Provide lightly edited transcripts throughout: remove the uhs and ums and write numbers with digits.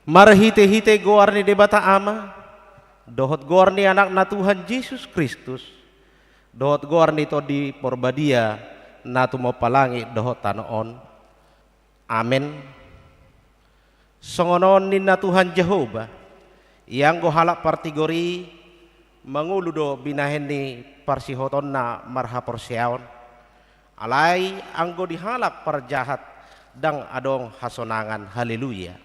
Marhite-hite goarni debata ama, dohot goarni anak na Tuhan Yesus Kristus, dohot goarni to di porbadia na tumapalangi dohot tanoon. Amen. Songonon ni na Tuhan Jehovah, yang go halak partigori manguludo binahen ni parsihoton na marhaporseaon. Alay anggo dihalak parjahat dang adong hasonangan. Haleluya.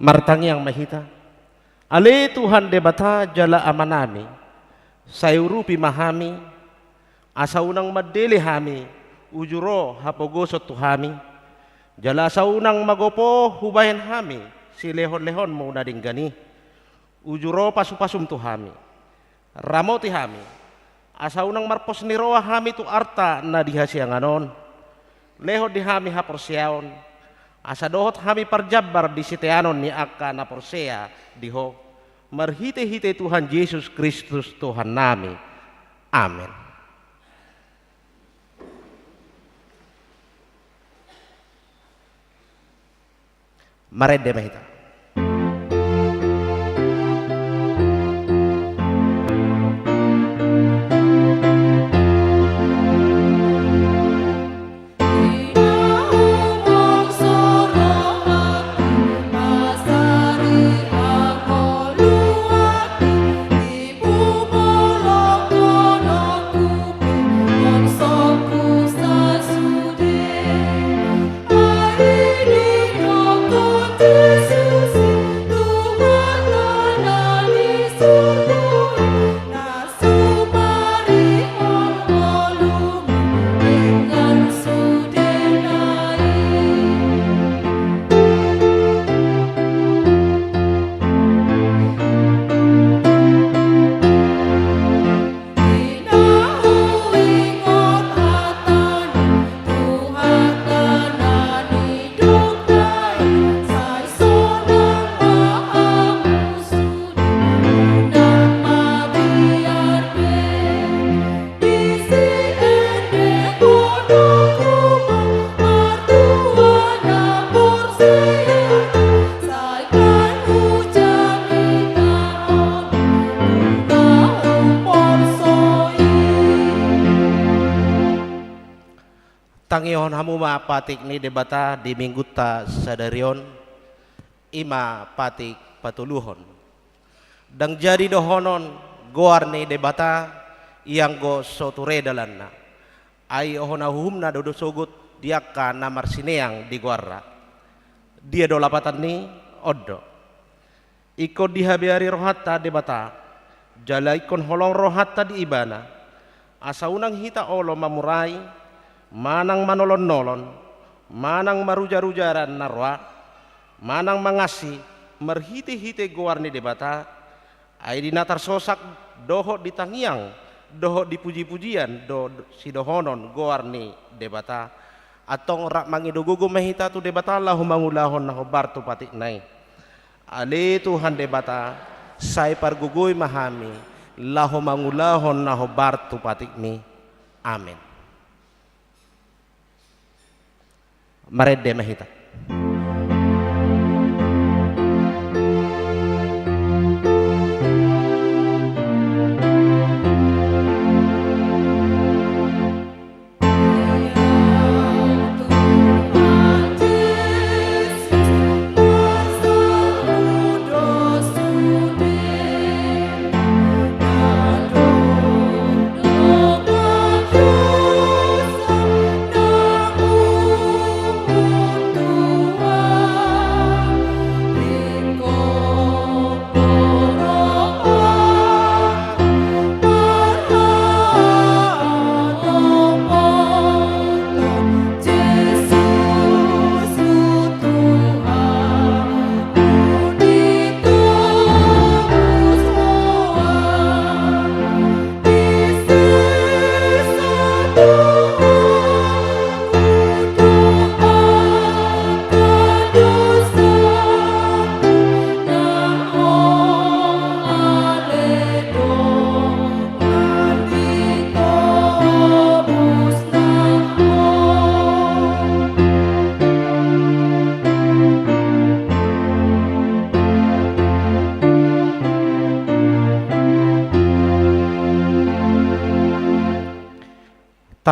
Martang yang mahita, ale Tuhan debata jala amanami, sayurupi mahami, asaunang madele hami, ujuro hapogosot tuhami, jala asaunang magopo hubayan hami, si lehon-lehon mau nading gani, ujuro pasu-pasum tuhami, ramoti hami, asaunang marpos niroa hami tu arta na dihasianganon, leho dihami haporsiaon, asa dohot hami parjabar di siteanon ni akka na porsea diho, marhite-hite Tuhan Yesus Kristus Tuhan nami. Amen. Marede mahita. Tangihon hamu ma patik ni debata di minggu ta sadarion ima patik patuluhon dang jadi dohonon goar ni debata yang go soture dalanna ay ohona humna dodo sogut diaka namar sineang di goarra dia do lapatan ni oddo iko dihabiari rohatta debata jala ikon holong rohatta di ibana asa unang hita olo mamurai manang manolon-nolon, manang maruja-rujaran narwa, manang mangasi, merhite-hite goarni debata, ay dinatar sosak doho ditangiang, doho dipuji-pujian, si dohonon goarni debata, atong rak mangidugugo mahita tu debata lahu mangulahon na hobar tu patik nai. Ale Tuhan debata, say pargugoy mahami, lahu mangulahon na hobar tu patik mi. Amen. Marede mahita. Tuhan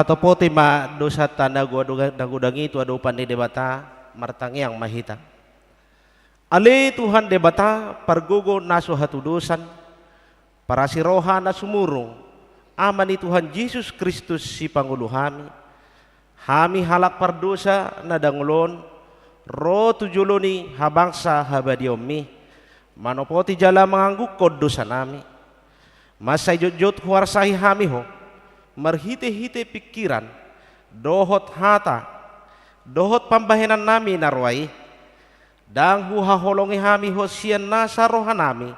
tato pote ma dosa tanda gua dagudangi itu adopan di debata martangiang mahita. Ale Tuhan debata pargogo naso hatu dosan para siroha na sumurung amani Tuhan Yesus Kristus si Pangulo Hami halak pardosa na dangulon ro tujuloni habangsa habadiomi manopoti jala mengangguk kod dosa nami. Masay jot huarsahi hami ho marhite-hite pikiran dohot hata dohot pambahenan nami narwai dang huhaholongi hami ho sian nasa roha nami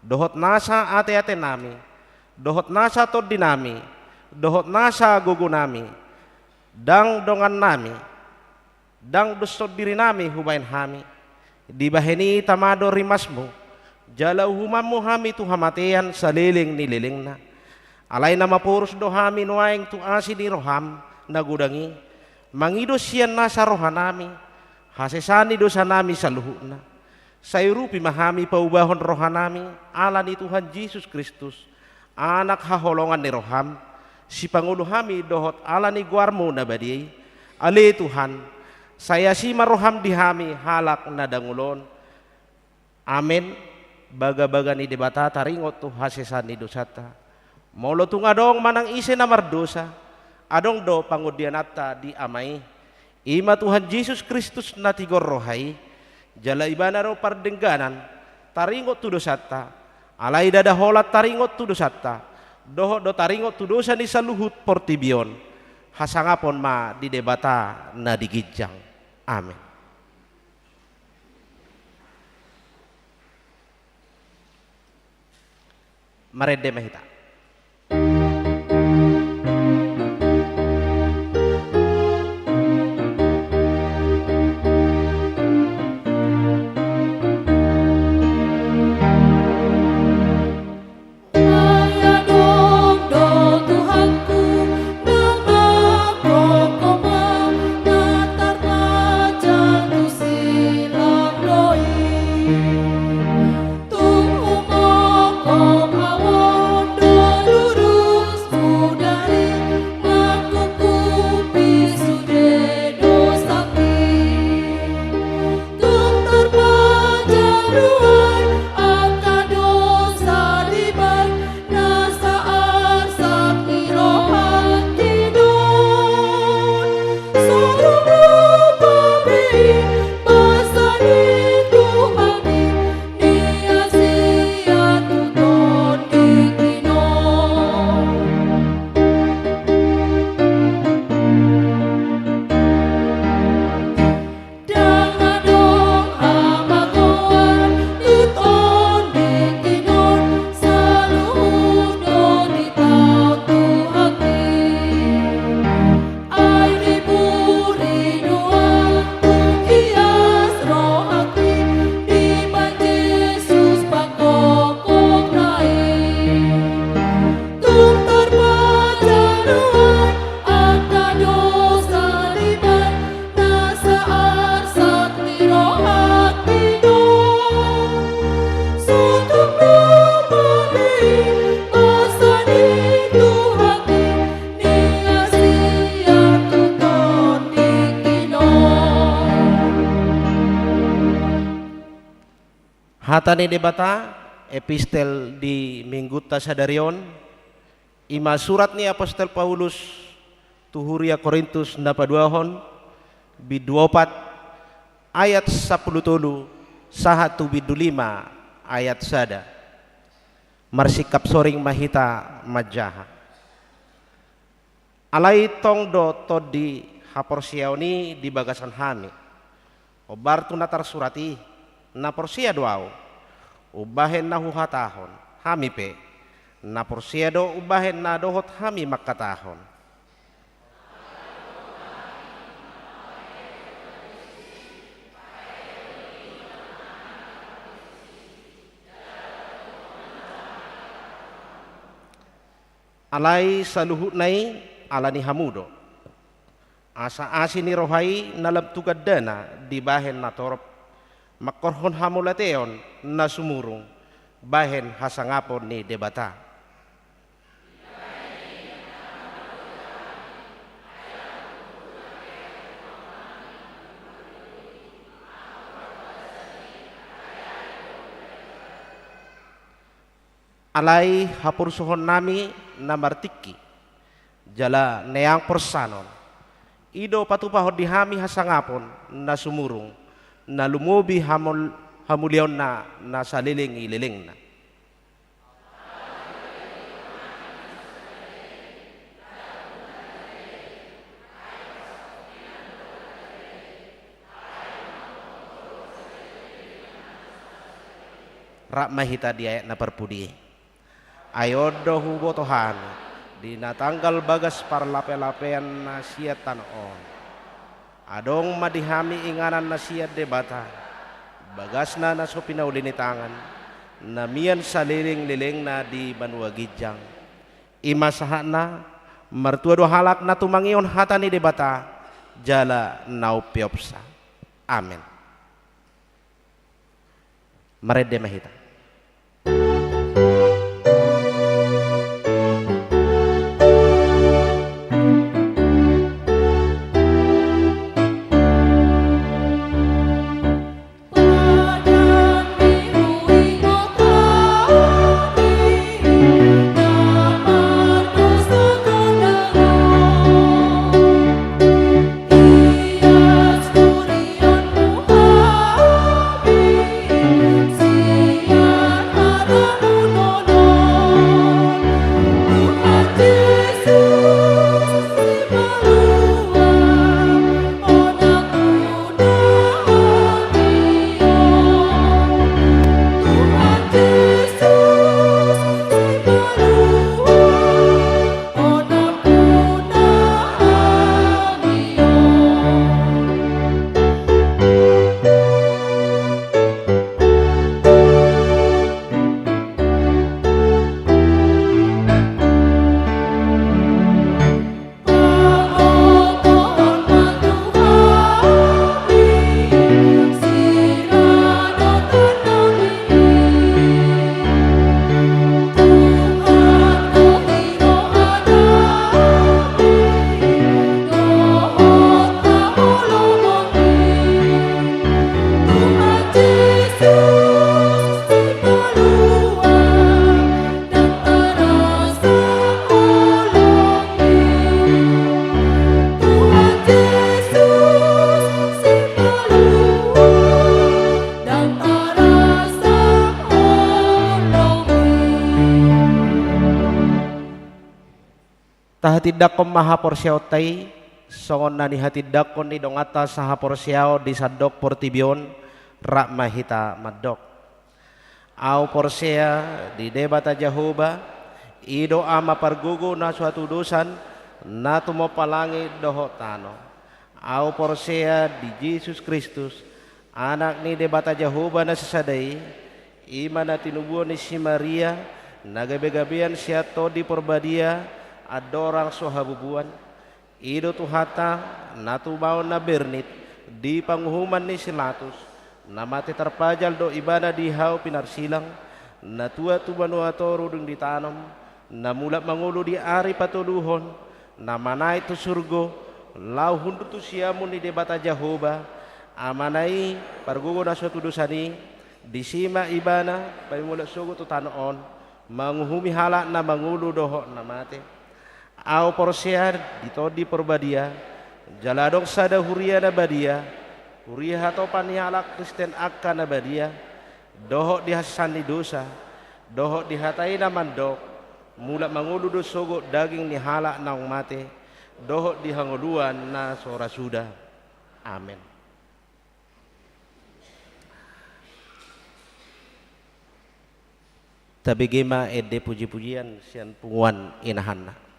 dohot nasa ate-ate nami dohot nasa todi nami dohot nasa gugu nami dang dongan nami dang dustod diri nami hubain hami dibaheni tamado rimasmu jalau humamu hami tu hamatean saliling nililing na alay na mapurus do hami nuaing tu asi ni roham nagudangi mangido siyan na sa roha nami hasesani dosa nami sa luhu na sayrupi mahami paubahon roha nami ala ni Tuhan Yesus Kristus anak haholongan ni roham si Pangulo hami dohot ala ni guarmu na badiyay ali Tuhan saya si maroham di hami halak na dangulon amin baga-baga ni debata taringot tu hasesani dosata molo tung adong manang ise na mardosa adong do pangudianata di amai ima Tuhan Yesus Kristus na tigor rohai jala ibana ro pardengganan taringot tu dosata alai dada holat taringot tu dosata doho do taringot tu dosa ni saluhut portibion hasangapon ma di debata na digijang amin. Marede mahita. Hatani debata epistel di Mingguta Sadarion ima surat ni Apostol Paulus tuhuria Korintus napaduahon biduopat ayat 10 tolu sahatu bidulima ayat sada marsikap soring mahita majaha alai tong do todi haporsiaoni di bagasan hami obar tu natar surati na porsia doau ubahen na huhatahon hami pe na porsia do ubahen na dohot hami makatahon alai saluhut nai alani hamudo asa asini rohai nalab tugad dana di bahen na torop makorhon hamulateon na sumurung bahen hasangapon ni debata alai hapursuhon nami namartiki jala neang persanon ido patupahod dihami hasangapon na sumurung na lumubi hamulion na saliling ililing na. Rak mahita dia na perpudi ayodo hubo Tuhan di natanggal bagas parlape-lapean nasiat tanon adong madihami inganan nasiat debata bagasna na so pinaulini tangan namian saliling-liling na di Banua Gijang imasahana mertua do halak na tumangion hatani debata jala naupiopsa amin marede mahita. Tahatidak kom maha porsiao tai songon nani hatidak kon ni dongata saha porsiao di sadok portibion rak mahita madok au porsia di debata Jehovah ido ama pargugu na suatu dosan na tumo palangi doho tano au porsia di Yesus Kristus anak ni debata Jehovah na sesadai imana tinubuan ni si Maria nagabe-gabean siato di porbadia adorang sohabubuan ido tuhata natu bau na bernit di panghuman ni silatus namate terpajal do ibadah di hau pinarsilang natua tu banua toru dung ditanam namulak mangulu di ari patuluhon namanai tu surgo lau hundu tu siamun di debata Jehovah amanai pargugo na suatu dosani disima ibana pamulak sugo tu tanon manguhumi halak na mangulu doho namate au porsiar ditodi porbadia jaladong sada huria na badia huria hato panialak Kristen akka na badia doho dihasani dosa doho dihatai na mandok mula mangulu do sogo daging ni halak naung mate doho dihanguluan na sora sudah amin. Tabigima ede puji-pujian sian punguan inahanna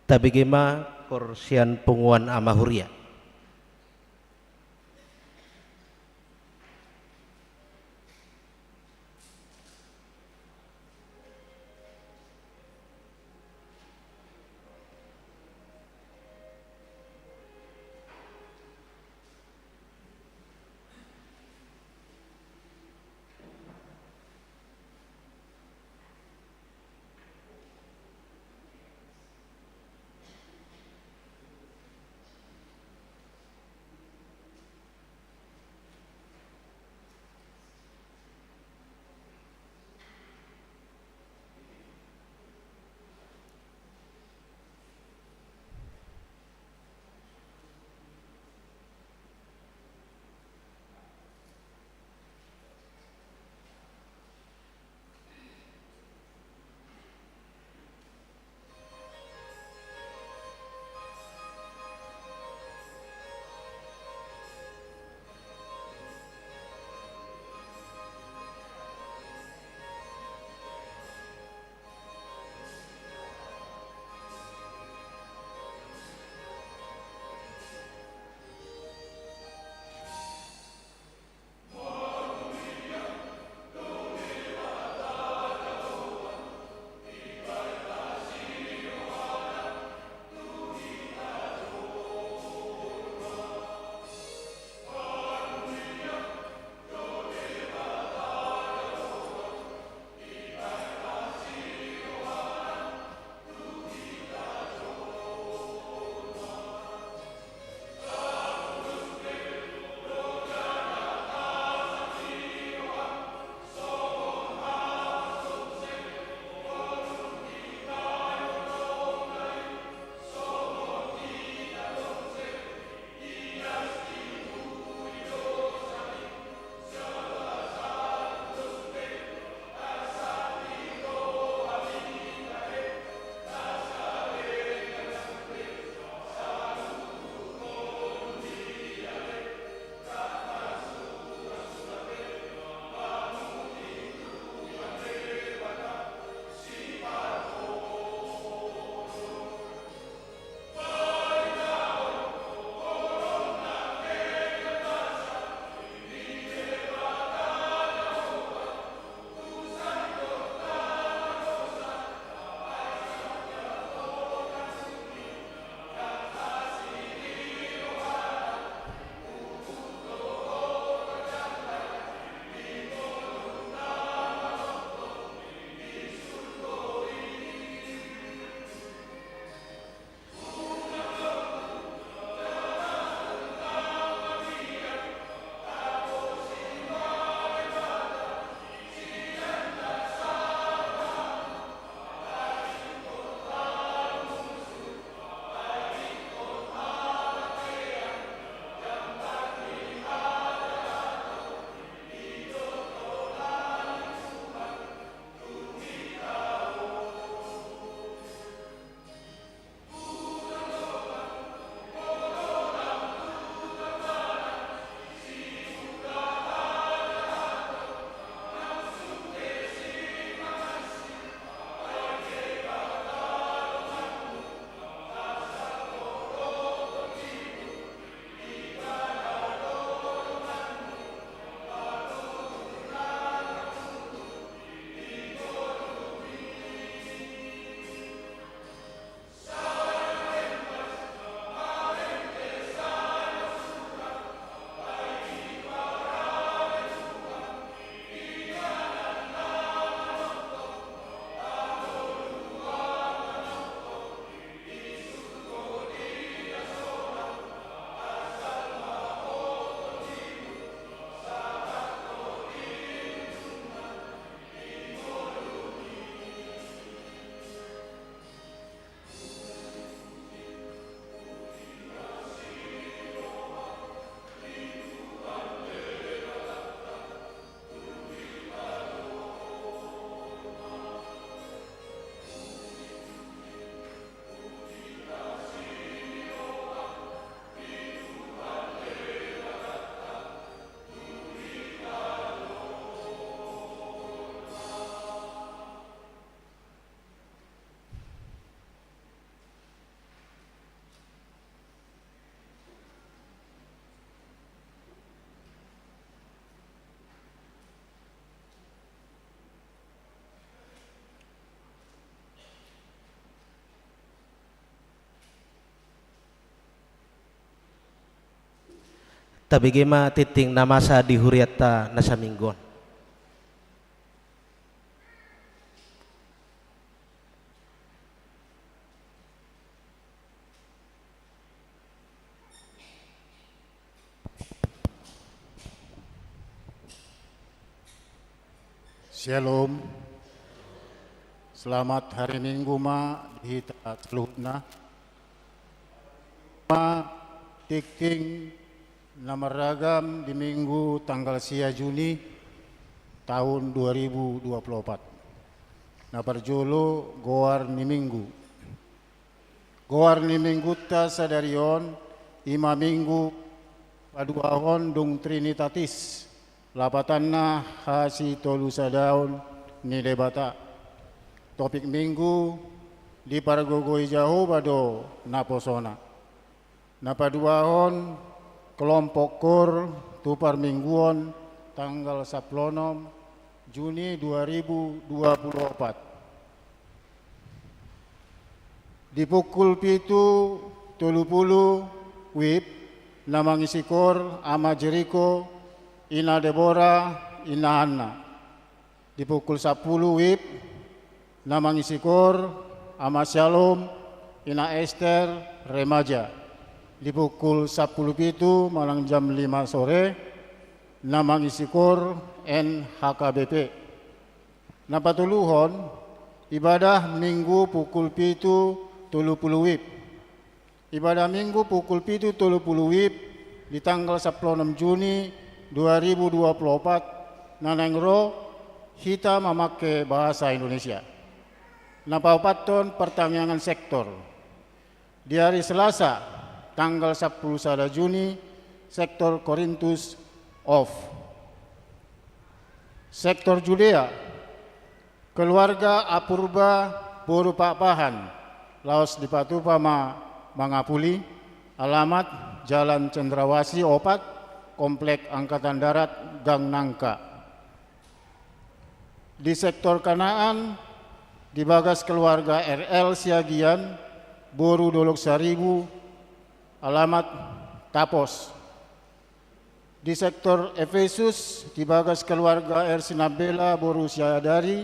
tabigima korsian punguan amahuria. Tapi gema titing namasa di huriata nasa minggon. Shalom. Selamat hari Minggu ma di seluruhna. Ma tiking nama ragam di Minggu tanggal 10 Juni tahun 2024. Na perjolo goar ni Minggu. Goar ni Minggu ta sadarion 5 Minggu paduahon dung Trinitatis. Lapatanna hasi tolu sadaun ni debata. Topik minggu di pargogoi jauh bado naposona. Napaduahon kelompok kor tupar mingguon tanggal 10 Juni 2024. Di pukul pitu 30 WIB namang isikor ama Jericho ina Deborah, ina Hanna. Di pukul 10 WIB, namang isikor, ama Shalom, ina Esther, remaja. Di pukul 10 pitu, malang jam 5 sore, namang isikor, NHKBP. Napatuluhon, ibadah minggu pukul pitu 30 WIB. Ibadah minggu pukul pitu 30 WIB, di tanggal 16 Juni 2024 nanengro kita memakai bahasa Indonesia. Napaupaton pertanyaan sektor. Di hari Selasa tanggal 10 Juni sektor Korintus off. Sektor Judea keluarga Apurba Boru Pak Pahan Laos di Patupa Mangapuli alamat Jalan Cendrawasih Opat Komplek Angkatan Darat Gang Nangka. Di sektor Kanaan di bagas keluarga RL Siagian Boru Dolok Saribu alamat Tapos. Di sektor Efesus di bagas keluarga R Sinabela Boru Siadari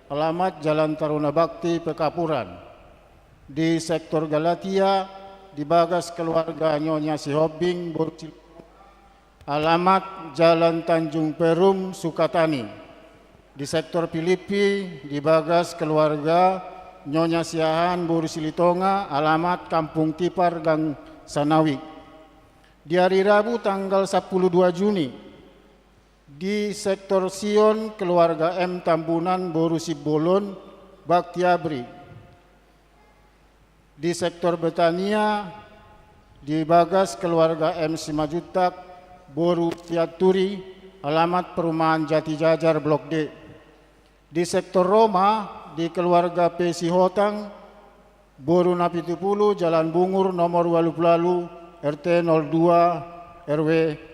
alamat Jalan Taruna Bakti Pekapuran. Di sektor Galatia di bagas keluarga Nyonya Sihobing Boru alamat Jalan Tanjung Perum, Sukatani. Di sektor Filipi, di bagas keluarga Nyonya Siahan, Boru Silitonga, alamat Kampung Tipar, Gang Sanawi. Di hari Rabu tanggal 12 Juni, di sektor Sion, keluarga M Tambunan, Boru Sibolon, Baktiabri. Di sektor Betania, di bagas keluarga M Simajutak, Boru Tiaturi, alamat Perumahan Jati Jajar Blok D. Di sektor Roma, di keluarga P. Sihotang, Boru Napitupulu, Jalan Bungur, nomor 20 RT 02 RW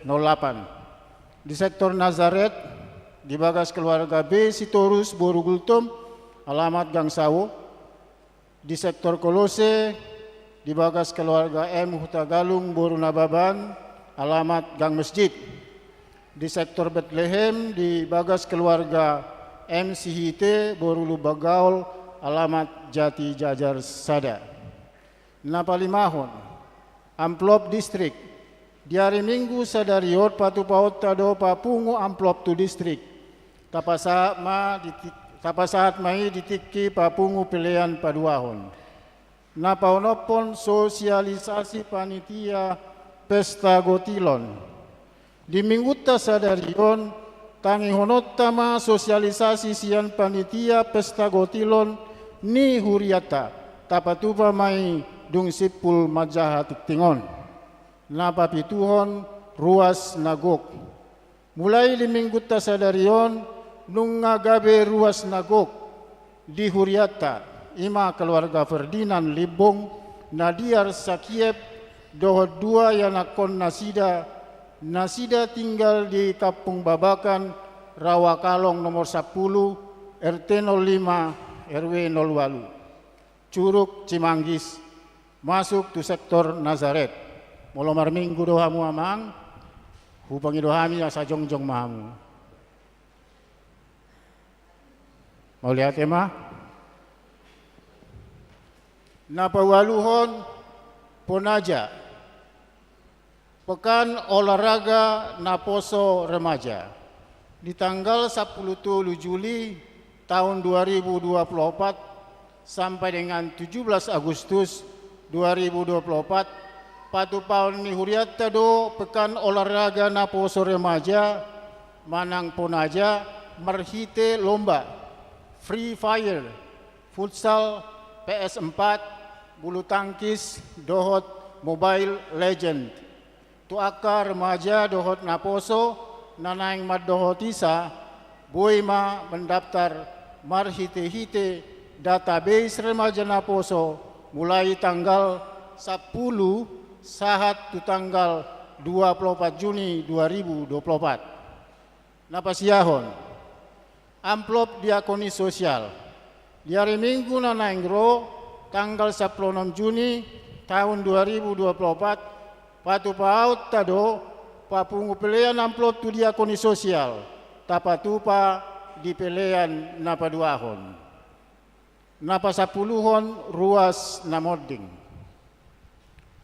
08. Di sektor Nazaret, di bagas keluarga B. Sitorus, Boru Gultom, alamat Gang Sawo. Di sektor Kolose, di bagas keluarga M. Hutagalung, Boru Nababan, alamat Gang Masjid. Di sektor Bethlehem di bagas keluarga M. Sihite Boru Lubagaul, alamat Jati Jajar Sada. Napalimahon amplop distrik di hari Minggu sadariot patupaut tado papungu amplop tu distrik tapasaat mai ditiki papungu pilihan paduahon. Napaunopon sosialisasi panitia Pesta Gotilon. Di minggu sadarion tangi honotama sosialisasi sian panitia Pesta Gotilon ni huriata tapatupa mai dung sipul majaha tiktingon. Napa pituhon ruas nagok. Mulai di minggu sadarion nung ngagabe ruas nagok di huriata ima keluarga Ferdinand Libong Nadiar Sakiep dohot dua yang nakon Nasida tinggal di Kampung Babakan Rawakalong nomor 10 RT 05 RW 08 Curug Cimanggis masuk tu sektor Nazaret. Molomar minggu doa muamang Hupangidohami asa jongjong mahamu. Mau lihat ya mah? Napawaluhon Ponaja, Pekan Olahraga Naposo Remaja, di tanggal 10 Juli tahun 2024 sampai dengan 17 Agustus 2024, patupaon ni huriatta do Pekan Olahraga Naposo Remaja Manang Ponaja marhite lomba Free Fire, Futsal, PS4, bulu tangkis, dohot Mobile Legend. Tuaka remaja dohot Naposo, nanaing maddohotisa, boima mendaftar marhite-hite database remaja Naposo mulai tanggal 10 sahat tu tanggal 24 Juni 2024. Napasiyahon, amplop diakoni sosial. Di hari Minggu nanaing ro, tanggal 16 Juni tahun 2024, patu paut tado papungu pelean amplop tu diakoni sosial, tapatupa di pelean napaduahon. Napasapuluhon ruas namoding.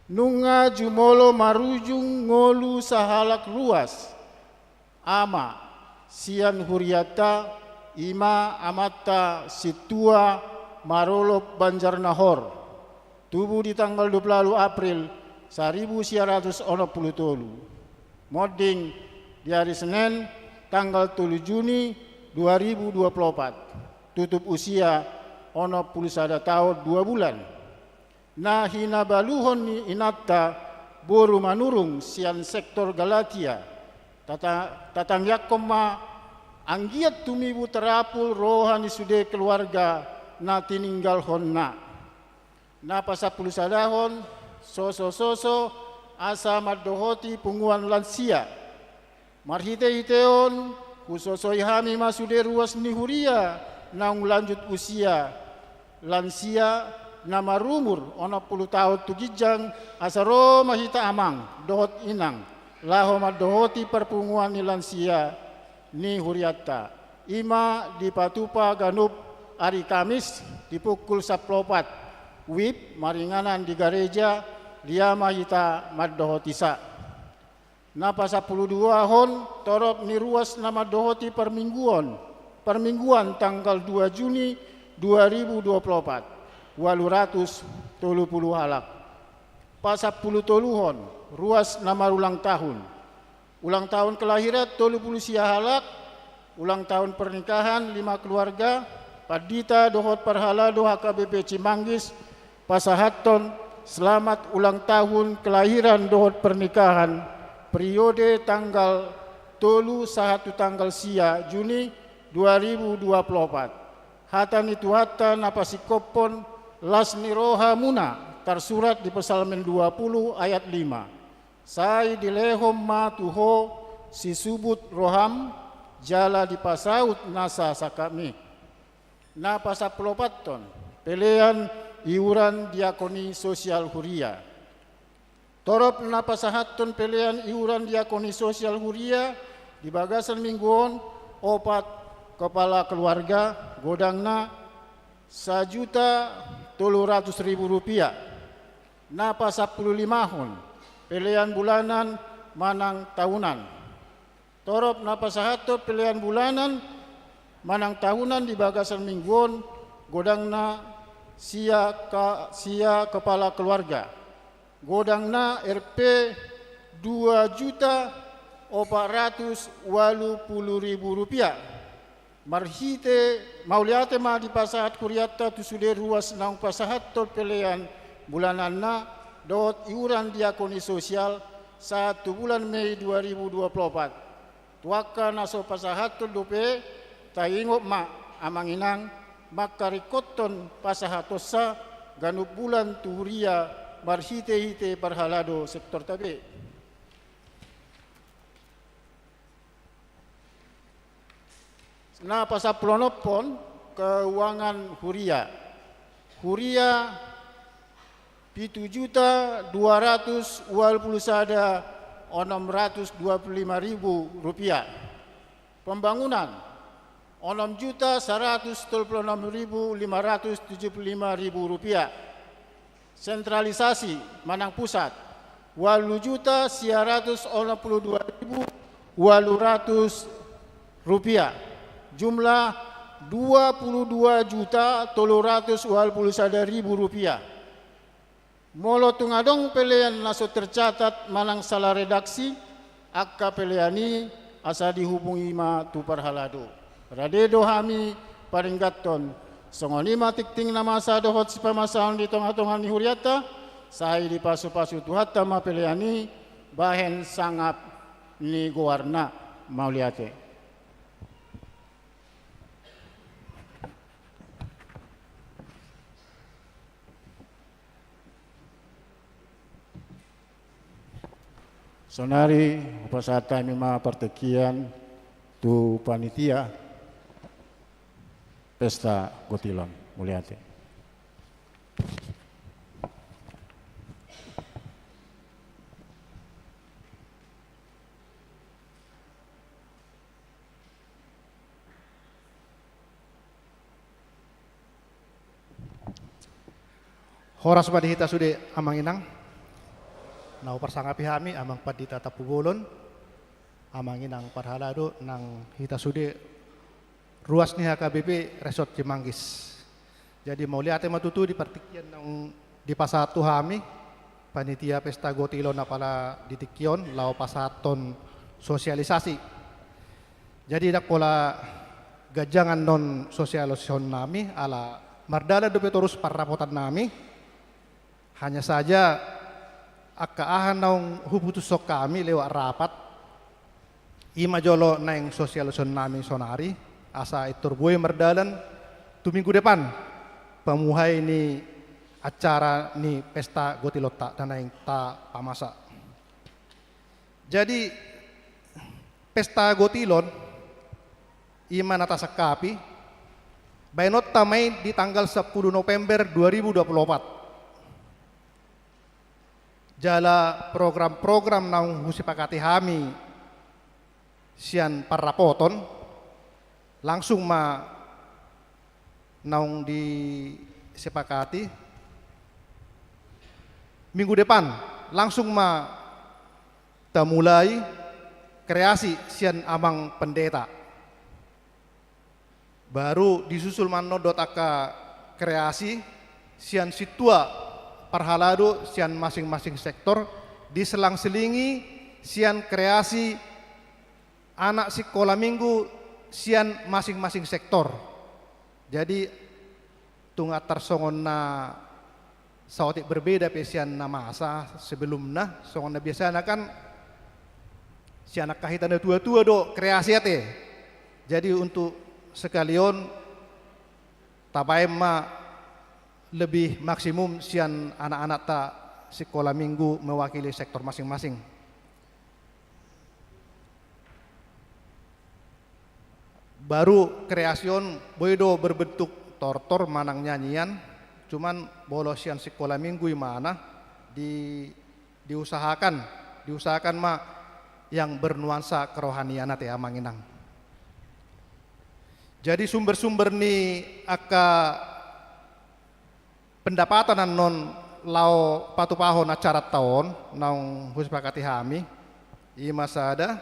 Nunga jumolo marujung ngolu sahalak ruas, ama sian huriata ima amata situa Marolop Banjarnahor, tubuh di tanggal 20 April 1963. Moding di hari Senin tanggal 7 Juni 2024. Tutup usia 61 tahun 2 bulan. Nah hinabaluhon ni inatta boru manurung sian sektor Galatia. Tatangyak koma anggiat tumibu terapul rohani sude keluarga na tininggal honna. Na pasapuluh sadahon soso asa maddohoti punguan lansia. Marhite-hiteon kusosoi hami masude ruas nihuria naung lanjut usia lansia na marumur 60 tahun tugijang asaro mahita amang dohot inang laho maddohoti perpunguan ni lansia ni huriata. Ima di patupa ganup hari Kamis di pukul 14 WIB maringanan di gereja dia mahita maddohotisa. Napa 12 hon torop ni ruas nama dohoti permingguan tanggal 2 Juni 2024 230 halak. Pas 10 toluhon ruas nama ulang tahun kelahiran 30 sia halak, ulang tahun pernikahan 5 keluarga. Padita dohot parhala doha KBP Cimanggis pasahaton selamat ulang tahun kelahiran dohot pernikahan periode tanggal 3 sahat tanggal sia Juni 2024. Hatan itu hatta napasikopon lasni roha muna tersurat di Psalmen 20 ayat 5. Sai dilehom ma tuho si subut roham jala di pasaut nasa sakami. Na pasaplopaton pelean iuran diakoni sosial huria. Torop na pasahaton pelean iuran diakoni sosial huria di bagasan mingguon opat kepala keluarga godangna Rp1.300.000. Na pasapululimahon pelean bulanan manang tahunan. Torop na pasahaton pelean bulanan manang tahunan di bagasan mingguon godangna sia kepala keluarga godangna Rp 2.480.000 marhite mauliate ma di pasahat kuriata tu sude ruas naung pasahat tol pelean bulananna dot iuran diakoni sosial 1 bulan Mei 2024 tuaka naso pasahat tol dope taingop ma amanginang makarikoton pasahatosa ganup bulan tuhuria marhite-hite parhalado sektor tabe. Na pasaplonopon keuangan huria. Huria 7.200 wal pulusada Rp625.000. Pembangunan Rp6.136.575. Sentralisasi Manang Pusat Rp8.082.800. Jumlah Rp22.381.000. Molo tungadong pelean naso tercatat manang salah redaksi akka peleani asa dihubungi ma tu parhalado. Radedo hami paringgaton songonima tikting nama sa dohot si pamasaon di tongah-tongah ni huriata sahay di pasu-pasu tuhatta ma peleani bahen sangap ni gowarna mauliate. Sonari upasata mima pertekian tu panitia pesta Gotilon muliate. Horas badihita sude amang inang. Nau persangapi hami amang padita tapubulon amang inang parhalado nang hita sude ruas ni HKBP Resort Cimanggis. Jadi mau lihat matutu di partikian nang di pasatu hami panitia pesta Gotilon apala di tikion lau pasaton sosialisasi. Jadi dak pola gajangan non sosialisasi nami ala mardala dope terus parapotan nami. Hanya saja akaahan naung huputus sok kami lewat rapat ima jolo naing sosialisasi nami sonari asa itur buai merdalan tu minggu depan pemuhai ni acara ni pesta Gotilota dan naing ta pamasa. Jadi pesta Gotilon ima nata sakapi bainot tamai di tanggal 10 November 2024. Jala program-program naung husipakati hami sian parapoton langsung ma naung di sepakati minggu depan langsung ma mulai kreasi sian amang pendeta baru disusul manodot aka kreasi sian situa parhalado sian masing-masing sektor diselang-selingi sian kreasi anak sekolah minggu sian masing-masing sektor. Jadi tunga tarsongon na saotik berbeda pesian na masa sebelumnya songon na biasanya kan sian anak kahitan tua-tua do kreasi ate. Jadi untuk sekalian tapai ma lebih maksimum sian anak-anak ta sekolah minggu mewakili sektor masing-masing. Baru kreasion boydo berbentuk tortor manang nyanyian, cuman bolos sian sekolah minggu mana diusahakan mah yang bernuansa kerohanian teh amanginang. Jadi sumber-sumber ni aka pendapatan non lau patupahon acara tahun naung huspakati hami i masada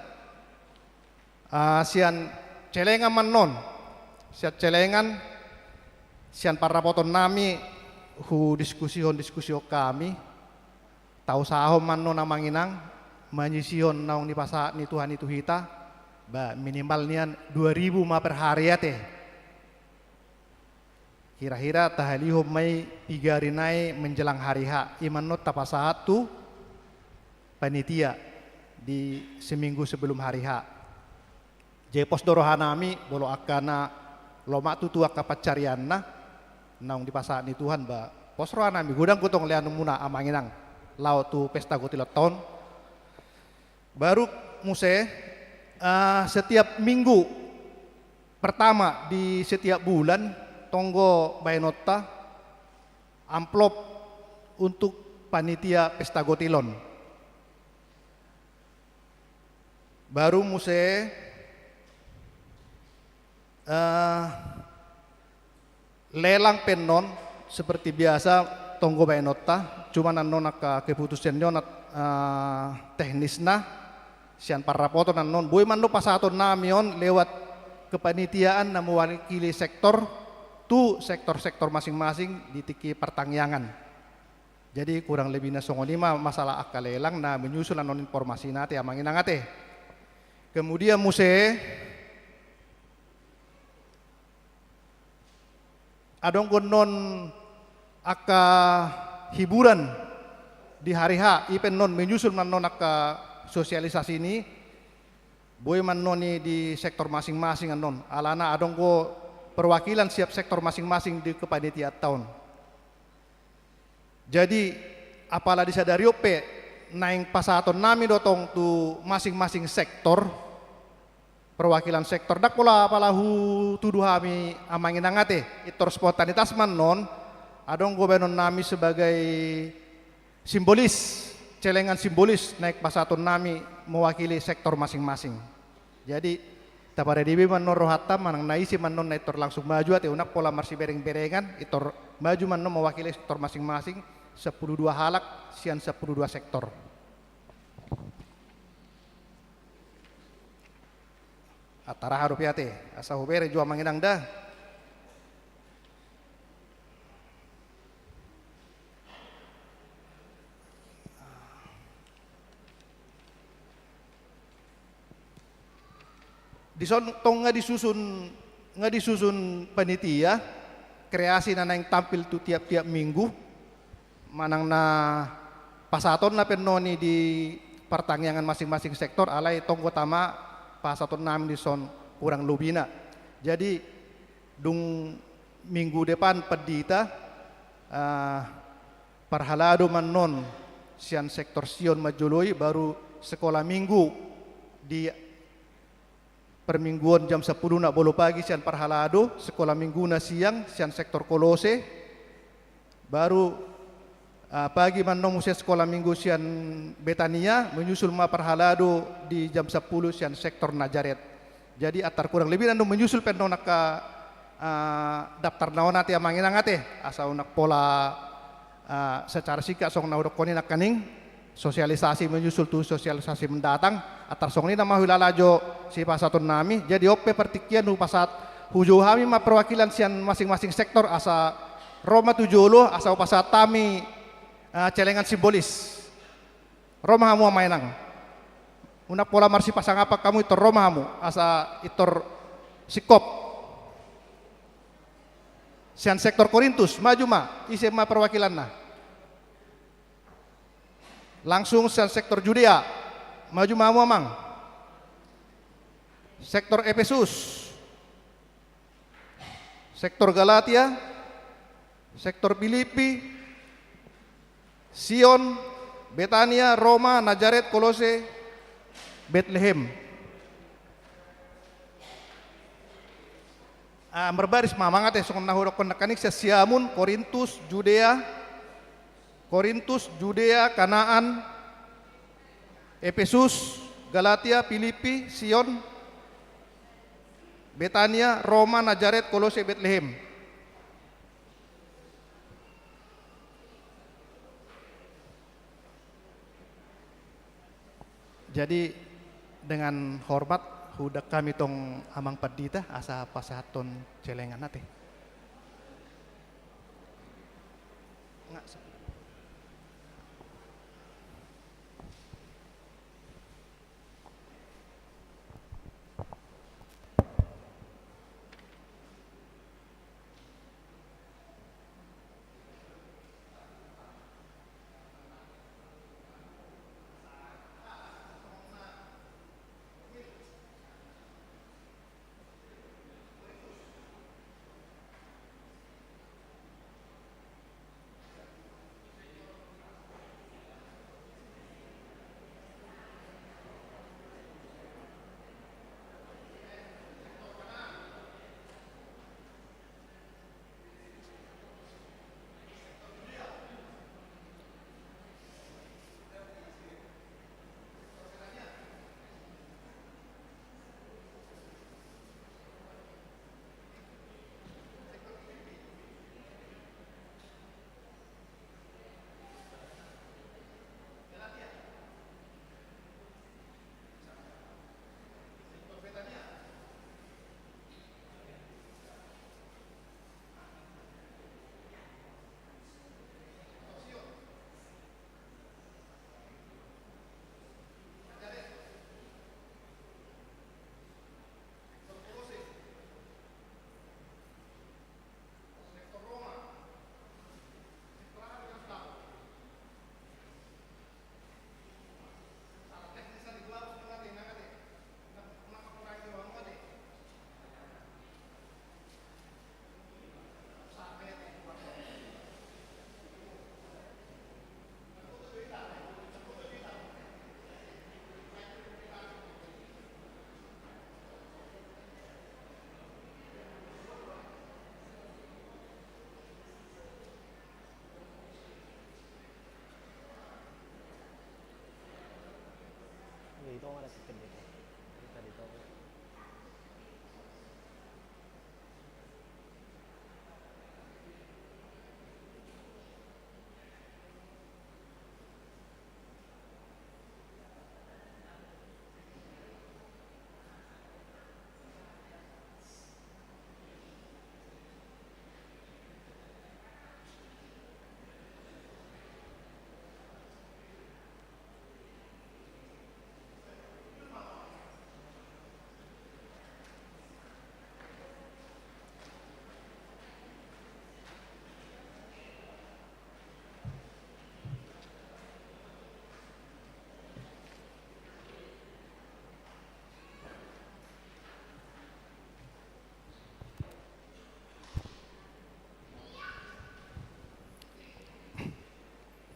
sian celengan manon sian celengan sian parapoton nami hu diskusion kami tau sahom manon amanginang manyisiyon naung ni pasa ni Tuhan itu hita ba minimal nian 2000 ma per hari ya teh. Kira-kira tahalihum mai pigarinai menjelang hari H imanot tapasatu panitia di seminggu sebelum hari H. Jadi pos dorohanami bolo akana loma tutu akapacarianna naung di pasaan ni Tuhan ba pos rohanami gudang kutong lian muna amanginang lau tu pesta Gotiloton. Baru muse setiap minggu pertama di setiap bulan tonggo bainota amplop untuk panitia pesta Gotilon. baru muse lelang pennon seperti biasa tonggo baenota cuma nanon ka keputusan nonat teknisna sian parapoto nanon boy mando pasaton namion lewat kepanitiaan na mewakili sektor tu sektor-sektor masing-masing di tiki pertangyangan. Jadi kurang lebih na songonima masalah akal lelang na menyusul nanon informasi nate amangin ngate. Kemudian muse adong non aka hiburan di hari H ipen non menyusul non aka sosialisasi ini boy man noni di sektor masing-masing non alana adong ko perwakilan siap sektor masing-masing di kepanitiaan tahun. Jadi apalah disadari ope naing pasaton nami dotong tu masing-masing sektor perwakilan sektor dak pola apalahu tuduh kami amangin ngate itor spontanitas man non adong gobenon nami sebagai simbolis celengan simbolis naik pasaton nami mewakili sektor masing-masing. Jadi tapare dibi man non rohatam manang naisi man non itor langsung maju ate unak pola marsi bereng-berengan itor maju man non mewakili sektor masing-masing 12 halak sian 12 sektor. Atara harup yate asa hubere jua manginang dah. Tong nga disusun panitia kreasi na yang tampil tu tiap-tiap minggu manang na pasaton na penoni di pertangyangan masing-masing sektor alai tonggo tama pasaton namin di son kurang lubina. Jadi dung minggu depan pedita parhalado manon sian sektor Sion Majului baru sekolah minggu di permingguan jam 10 nak bolo pagi sian parhalado sekolah minggu na siang sian sektor Kolose baru pagi manom usia sekolah minggu sian Betania menyusul ma parhalado di jam 10 sian sektor Najaret. Jadi atar kurang lebih nandung menyusul pendonak ka daftar naonate amangin ngate asa unak pola secara singkat song naudok koni nak kaning sosialisasi menyusul tu sosialisasi mendatang atar song ni nama hulalajo si pasaton nami jadi ope pertikian nu pasat hujo kami ma perwakilan sian masing-masing sektor asa Roma 70 asa pasat tami celengan simbolis Roma hamu mainang unak pola marsi pasang apa kamu itor Roma hamu asa itor sikop sian sektor Korintus maju ma isi ma perwakilan na langsung sian sektor Judea maju ma hamu amang sektor Efesus sektor Galatia sektor Filipi Sion, Betania, Roma, Nazaret, Kolose, Bethlehem. Berbaris mamangat song nahurok nakanik sa Siamun, Korintus, Judea, Kanaan, Efesus, Galatia, Filipi, Sion, Betania, Roma, Nazaret, Kolose, Bethlehem. Jadi dengan hormat hudak kami tong amang padita asa pasaton celengan nate.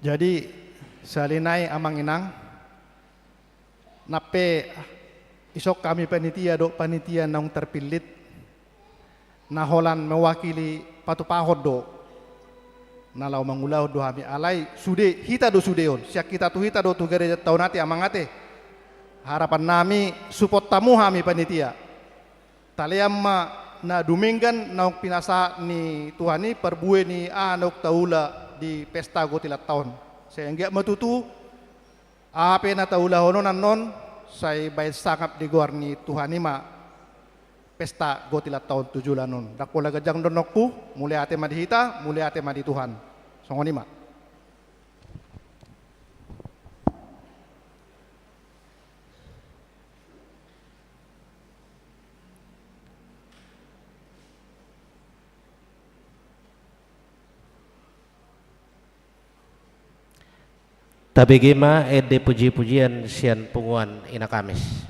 Jadi salinai amang inang nape isok kami panitia panitia nang terpilit naholan mewakili patupahod do nalau mangulau do hami alai sude hita do sudeon siak kita tu hita do tu gereja taunati amangate harapan nami support tamu hami panitia taliamma na duminggan naung pinasa ni tuhani perbue ni anok taula di pesta gotilat tahun sehingga matutu ape na taula hono nanon say bayad sakap di guarni tuhani ma pesta gotilat tahun 7 lanon dakola gajang donokku mulai ate madihita mulai ate madi Tuhan songoni ma. Tabegema ede puji-pujian sian punguan ina Kamis.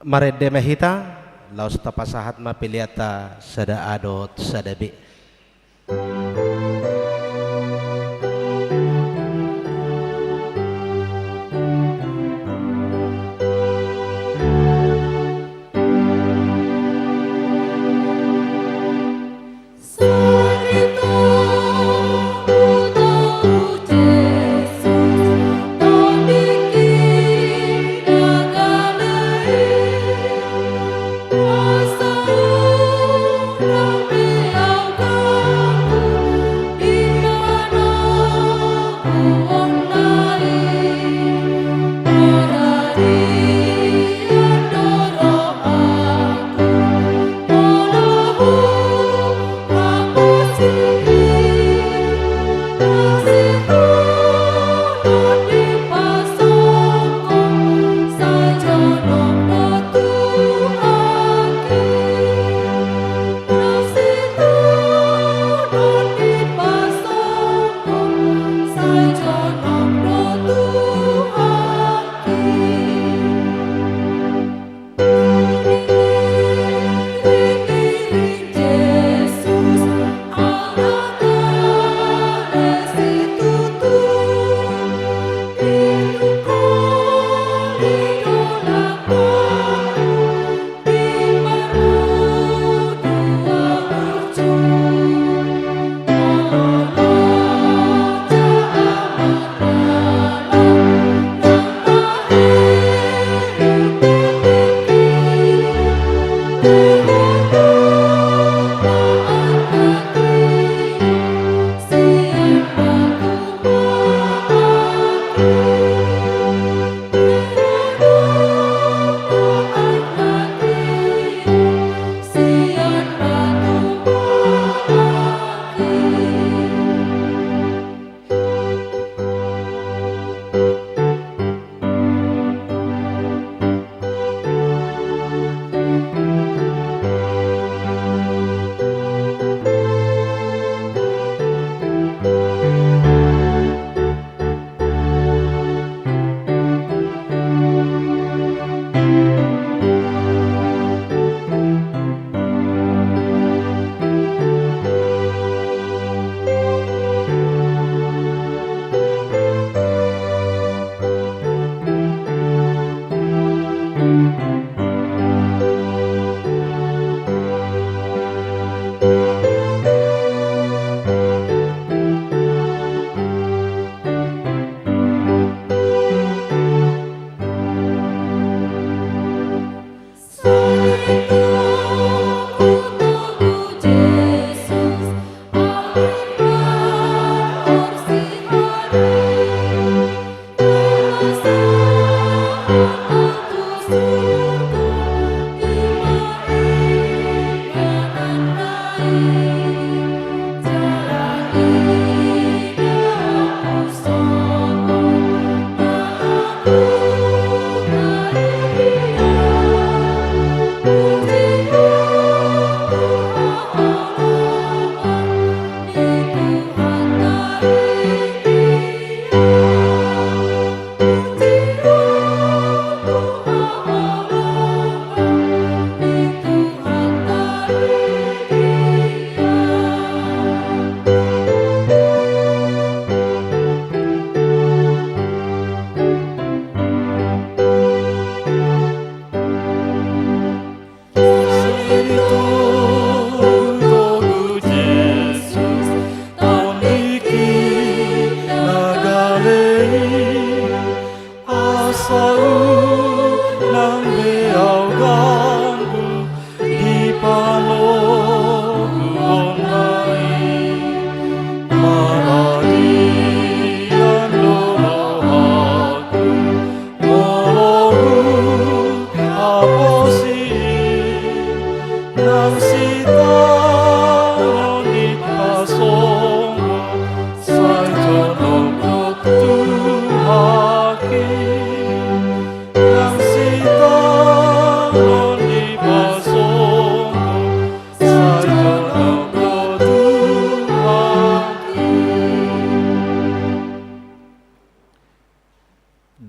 Marede mahita laus tapasahat mapiliata sada adot sada bi.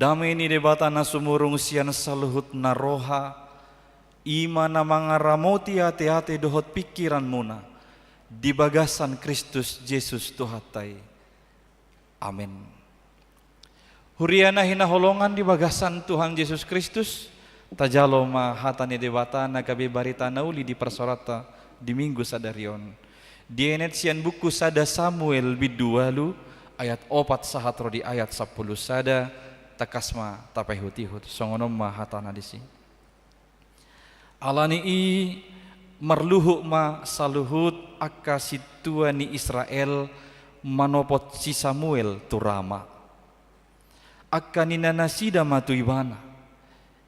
Damai ni debata na sumurung sian saluhut na roha, Ima na mga ramoti ate-ate dohot pikiran muna. Di bagasan Kristus Jesus Tuhatay. Amin. Huriana hinaholongan di bagasan Tuhan Yesus Kristus. Tajalo mahata ni dewata nagabibarita nauli di persorata di minggu sadarion. Dienet sian buku sada Samuel bidualu ayat 4 sahatro di ayat 10 sada takasma tapehutihut songonom mahatana disi. Alani i marluhuk ma saluhut akka situa ni Israel manopot si Samuel turama. Akka ni nanasida matu ibana.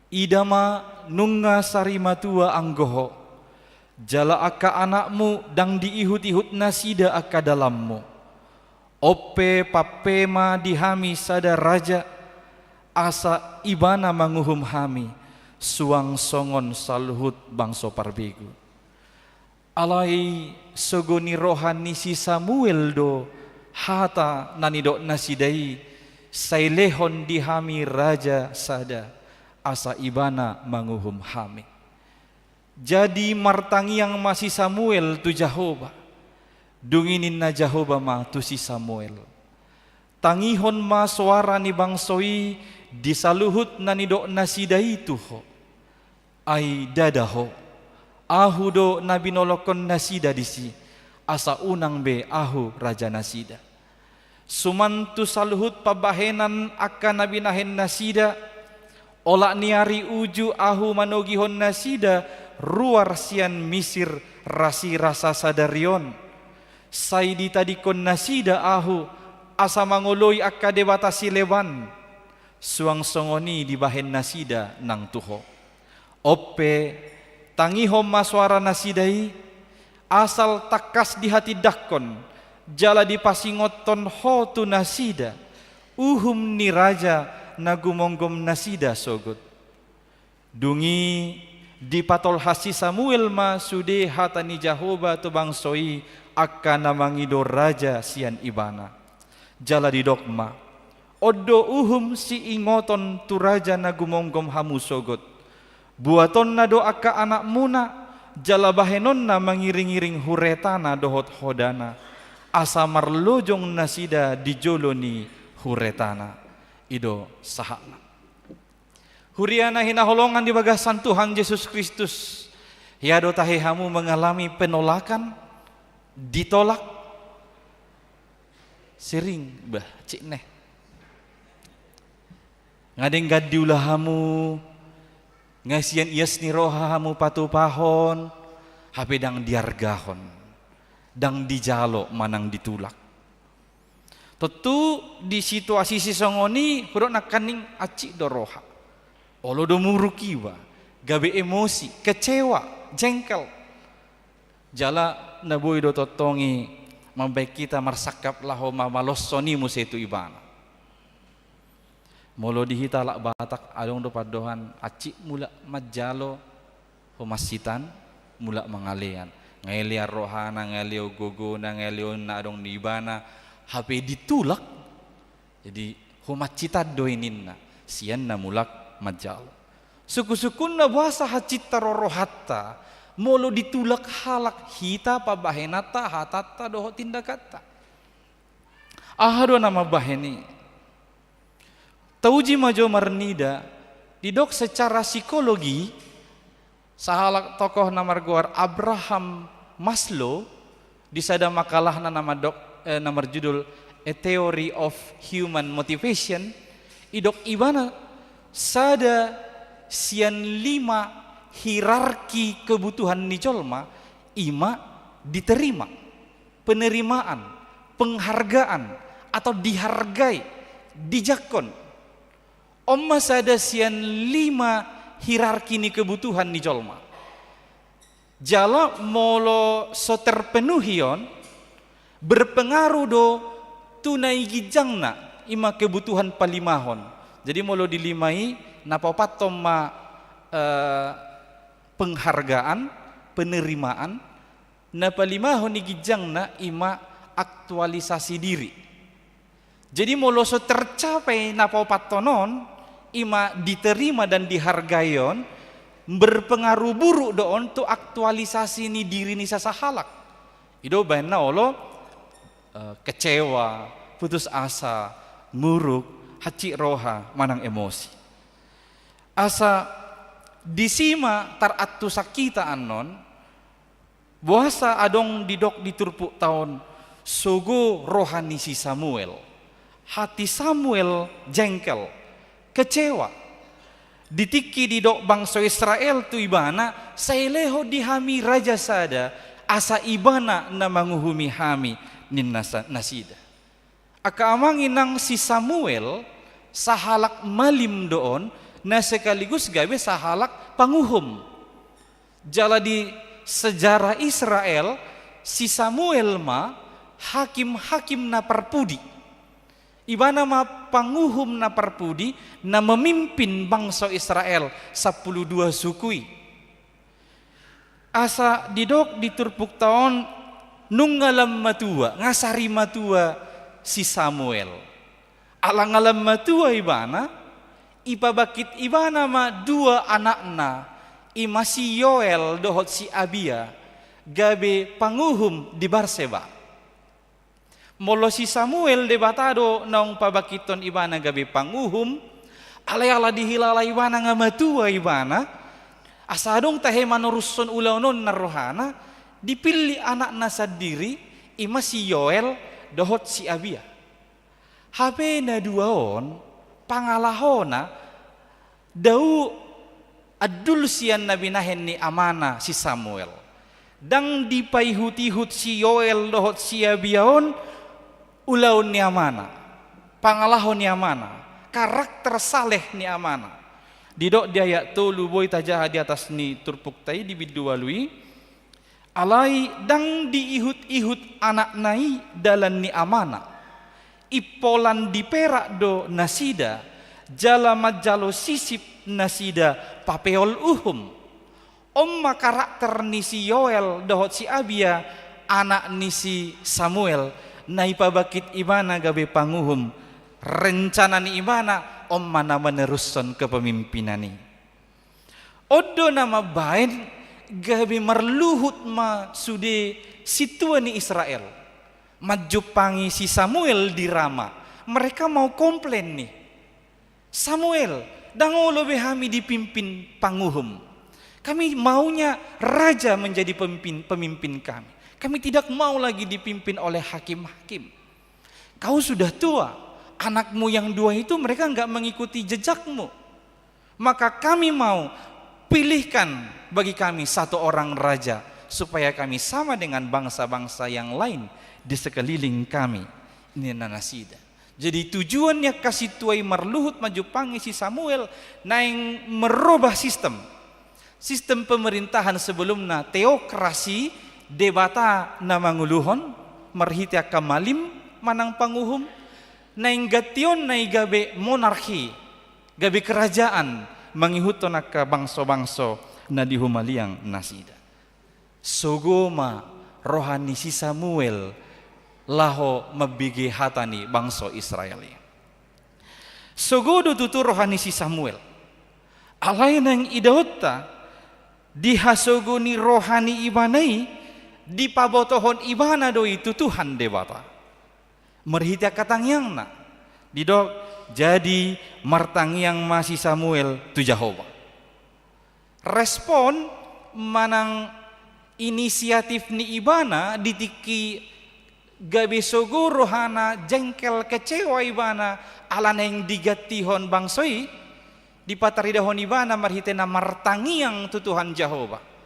Idama nunga sari matua anggoho. Jala akka anakmu dang diihut-ihut nasida akka dalammu. Ope papema dihami sada raja asa ibana manguhum hami. Suang songon saluhut bangso parbegu. Alai sogoni rohani si Samuel do hata nanidok nasidai sailehon dihami raja sada asa ibana manguhum hami. Jadi martangi yang masih Samuel tu Jehovah. Dunginin na Jehovah ma tu si Samuel. Tangihon ma suara ni bangsoi disaluhut nanidok nasidai tuho. Ai dadaho. Ahu do nabi nolokon nasida disi. Asa unang be ahu raja nasida. Sumantu saluhut pabahenan akan nabi nahen nasida. Olak niari uju ahu manogihon nasida. Ruar sian misir rasi rasa sadarion. Saidi tadikon nasida ahu. Asa mangoloi akka dewata silewan. Suang songoni di bahen nasida nang tuho. Ope tangihom maswara nasidai asal takas di hati dakon jala di pasingoton ho tu nasida uhum ni raja nagumonggom nasida sogot. Dungi di patol hasi Samuel ma sude hatani Jehovah tu bangsoi akan namangido raja sian ibana. Jala di dokma odo uhum si ingoton tu raja nagumonggom hamu sogot. Buaton na do akka anak muna jala bahenon na mangiring-iring huretana dohot hodana asa marlojong nasida dijoloni huretana ido sahana. Huriana hinaholongan di bagasan Tuhan Yesus Kristus. Hiado tahehamu mengalami penolakan, ditolak, sering bah cik neh. Ngadeng gadiulahamu ngasian ias ni rohamu patupahon hape dang diargahon dang dijalo manang ditulak. Tentu di situasi sisongoni huruk nakaning acik do roha olo do murukiwa gabe emosi kecewa jengkel jala naboy do totongi mambaik kita marsakap laho mamalossoni musetu ibana. Molo dihita lak batak adong do padohan acik mula majalo homasitan mula mangalean ngeliar rohana ngelio gogona ngelio na adong nibana hape ditulak jadi homacita doininna sian na mulak majalo suku-sukun na bahasa hacita rorohatta molo ditulak halak hita pabahenata hatata doho tindakata ahado nama baheni. Tauji majo marnida didok secara psikologi sahalak tokoh namar guar Abraham Maslow di sada makalah namar judul A Theory of Human Motivation idok ibana sada sian 5 hierarki kebutuhan nicolma ima diterima penerimaan penghargaan atau dihargai dijakon. Omma sada sian 5 hierarki ni kebutuhan ni jolma. Jala molo so terpenuhion berpengaruh do tunai gijangna ima kebutuhan palimahon. Jadi molo dilimai napapatom ma penghargaan, penerimaan na palimahon ni gijangna ima aktualisasi diri. Jadi molo so tercapai napapatonon ima diterima dan dihargayon berpengaruh buruk do untuk aktualisasi ni diri ni sasahalak. Ido baina olo kecewa, putus asa, muruk, haci roha, manang emosi. Asa disima taratu sakita anon, buasa adong didok diturpuk tahun sogo rohani si Samuel. Hati Samuel jengkel, kecewa. Ditiki didok bangsa Israel tu ibana, saileho dihami raja sada, asa ibana na manguhumi hami nin nasida. Aka amangin nang si Samuel sahalak malim doon na sekaligus gawe sahalak panguhum. Jala di sejarah Israel si Samuel ma hakim-hakim na perpudi. Ibana ma panguhum na perpudi na memimpin bangsa Israel 12 sukui. Asa didok diturpuk tahun nunggalam matua, ngasari matua si Samuel. Alang-alam matua ibana, ipabakit ibana ma 2 anakna, ima si Yoel dohot si Abia, gabe panguhum di Barseba. Molo si Samuel debatado naung pabakiton ibana gabe panguhum, alay-ala dihilala ibana nga matua ibana, asadong tahe manuruson ulaunon na rohana, dipilih anak nasa diri, ima si Yoel dohot si Abia. Habe na duaon, pangalahona, dau adul sian nabi nahen ni amana si Samuel. Dang dipaihut-ihut si Yoel dohot si Abiaon, ulaun ni amana, pangalahon ni amana, karakter saleh ni amana. Didok dia ayat tolu boy tajah di atas ni turpuk tai di bidualui, alai dang diihut-ihut anak nai dalan ni amana, ipolan di perak do nasida, jala majalo sisip nasida papeol uhum. Omma karakter ni si Yoel dohot si Abia, anak ni si Samuel, naipabakit ibana gabe panguhum, rencana ni ibana omma na meneruskan kepemimpinani. Odo nama bain gabe merluhut ma sude situa ni Israel, majupangi si Samuel di Rama. Mereka mau komplain nih, Samuel dangolo behami dipimpin panguhum, kami maunya raja menjadi pemimpin kami. Kami tidak mau lagi dipimpin oleh hakim-hakim. Kau sudah tua, anakmu yang 2 itu mereka enggak mengikuti jejakmu. Maka kami mau pilihkan bagi kami 1 orang raja, supaya kami sama dengan bangsa-bangsa yang lain di sekeliling kami. Ini nasida. Jadi tujuannya kasih tuai merluhut maju pangi si Samuel, naing merubah sistem pemerintahan sebelumnya teokrasi, debata na manguluhon, marhitia kamalim manang panguhum, naing gation naing gabe monarki, gabe kerajaan, mangihuton ka bangso-bangso na dihumaliang nasida. Sogoma rohani si Samuel laho mabigi hatani bangso Israel. Sogodo tutu rohani si Samuel. Alay nang idawta dihasogoni rohani ibanai, di pabotohon ibana do itu Tuhan debata. Merhitia katangyang na. Didok jadi martangyang masih Samuel tu Jehovah. Respon manang inisiatif ni ibana ditiki gabe sogo rohana jengkel kecewa ibana alana yang digatihon bangsoi di pataridahon ibana marhitena martangyang tu Tuhan Jehovah.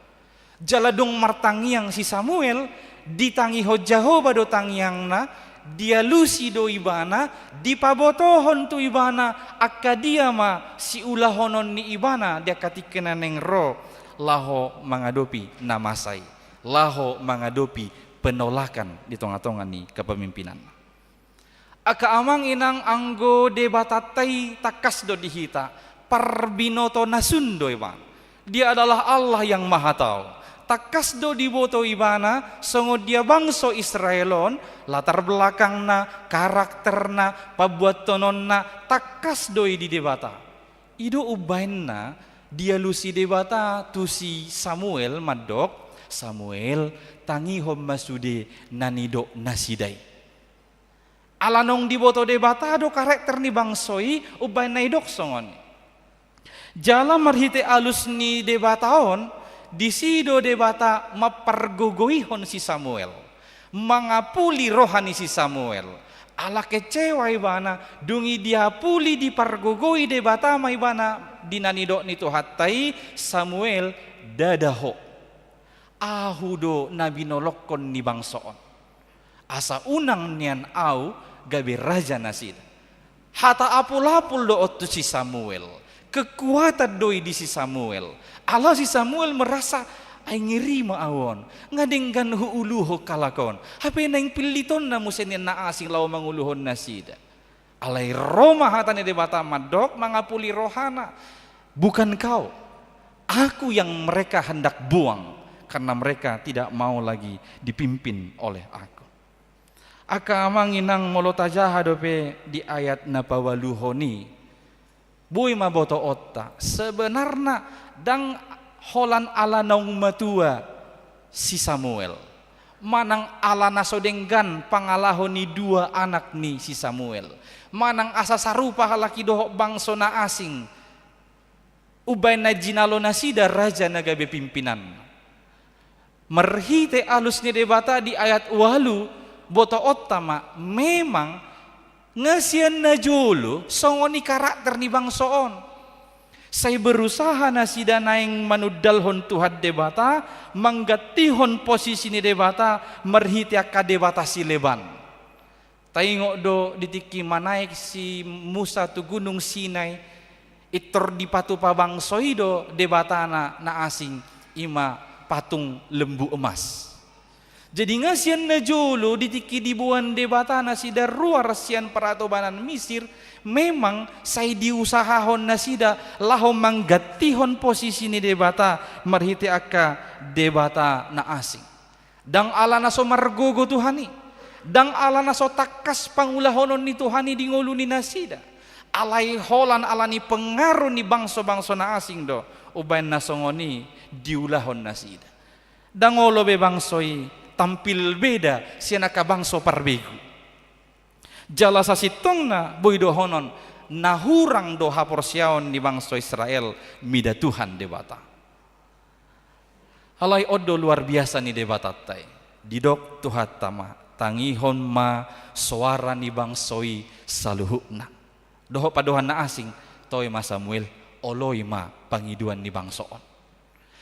Jaladong martangyang si Samuel ditangiho Jehovah do tangyang na dia lusi do ibana dipabotohon tu ibana akadia ma si ulahonon ni ibana dia katikena neng ro laho mangadopi namasai, laho mangadopi penolakan di tonga-tonga ni kepemimpinan. Aka amang inang anggo debatatai takas do dihita parbinoto nasundo iban. Dia adalah Allah yang maha tahu. Takas do diboto ibana songo dia bangso Israelon latar belakangna, karakterna, pabuatononna takas doi di debata. Ido ubainna dia lusi debata tu si Samuel madok Samuel tangihom masude nanido nasidai. Alanong diboto debata do karakter ni bangsoi ubay naidok songon. Jala marhite alus ni debataon disido debata mapargogoihon si Samuel. Mangapuli rohani si Samuel. Ala kecewa ibana dungi dia puli di pargogoi debata ma ibana dinanido nito hatai Samuel dadaho. Ahudo nabi nolokon ni bangsoon. Asa unang nian au gabe raja nasid. Hata apul-apul do otu si Samuel. Kekuatan doi di si Samuel. Allah si Samuel merasa ay ngiri maawon. Ngadenggan huuluho kalakon. Hape nang piliton na musenin na asing law manguluhon nasid. Alay Roma hata ni debata madok mangapuli rohana. Bukan kau. Aku yang mereka hendak buang. Karena mereka tidak mau lagi dipimpin oleh aku. Aka manginang molotajaha dope di ayat napawaluhoni. Bui maboto otta. Sebenarnya dang holan ala naung matua si Samuel. Manang ala nasodenggan pangalahoni dua anak ni si Samuel. Manang asa sarupa halaki doho bangso na asing. Ubay na jinalo nasida raja nagabe pimpinan. Merhite alus ni debata di ayat walu boto otama memang ngasian na jolo songoni karakter ni bangsoon. Saya berusaha nasida naing manudalhon Tuhan debata manggatihon posisi ni debata merhite akka debata si Leban. Taingok do ditiki manaik si Musa tu gunung Sinai itor di patu pabangsoi do debata na asing ima patung lembu emas. Jadi ngasian na jolo ditiki dibuan debata na sida ruar sian peratobanan Misir memang saya diusahahon na sida lahom manggatihon posisi ni debata marhiti akka debata na asing. Dang ala na so margogo Tuhani. Dang ala na so takas pangulahonon ni Tuhani di ngulu ni nasida. Alay holan ala ni pengaruh ni bangso-bangso na asing do. Ubayan na songoni diulahon nasida. Dangolo be bangsoi tampil beda sianaka bangso parbegu. Jala sasitong na boy dohonon nahurang do haporsiaon ni bangso Israel mida Tuhan debata. Alay odo luar biasa ni debata tay. Didok Tuhan tama tangihon ma suara ni bangsoi saluhukna. Doho padohan na asing toy ma Samuel oloy ma pangiduan ni bangsoon.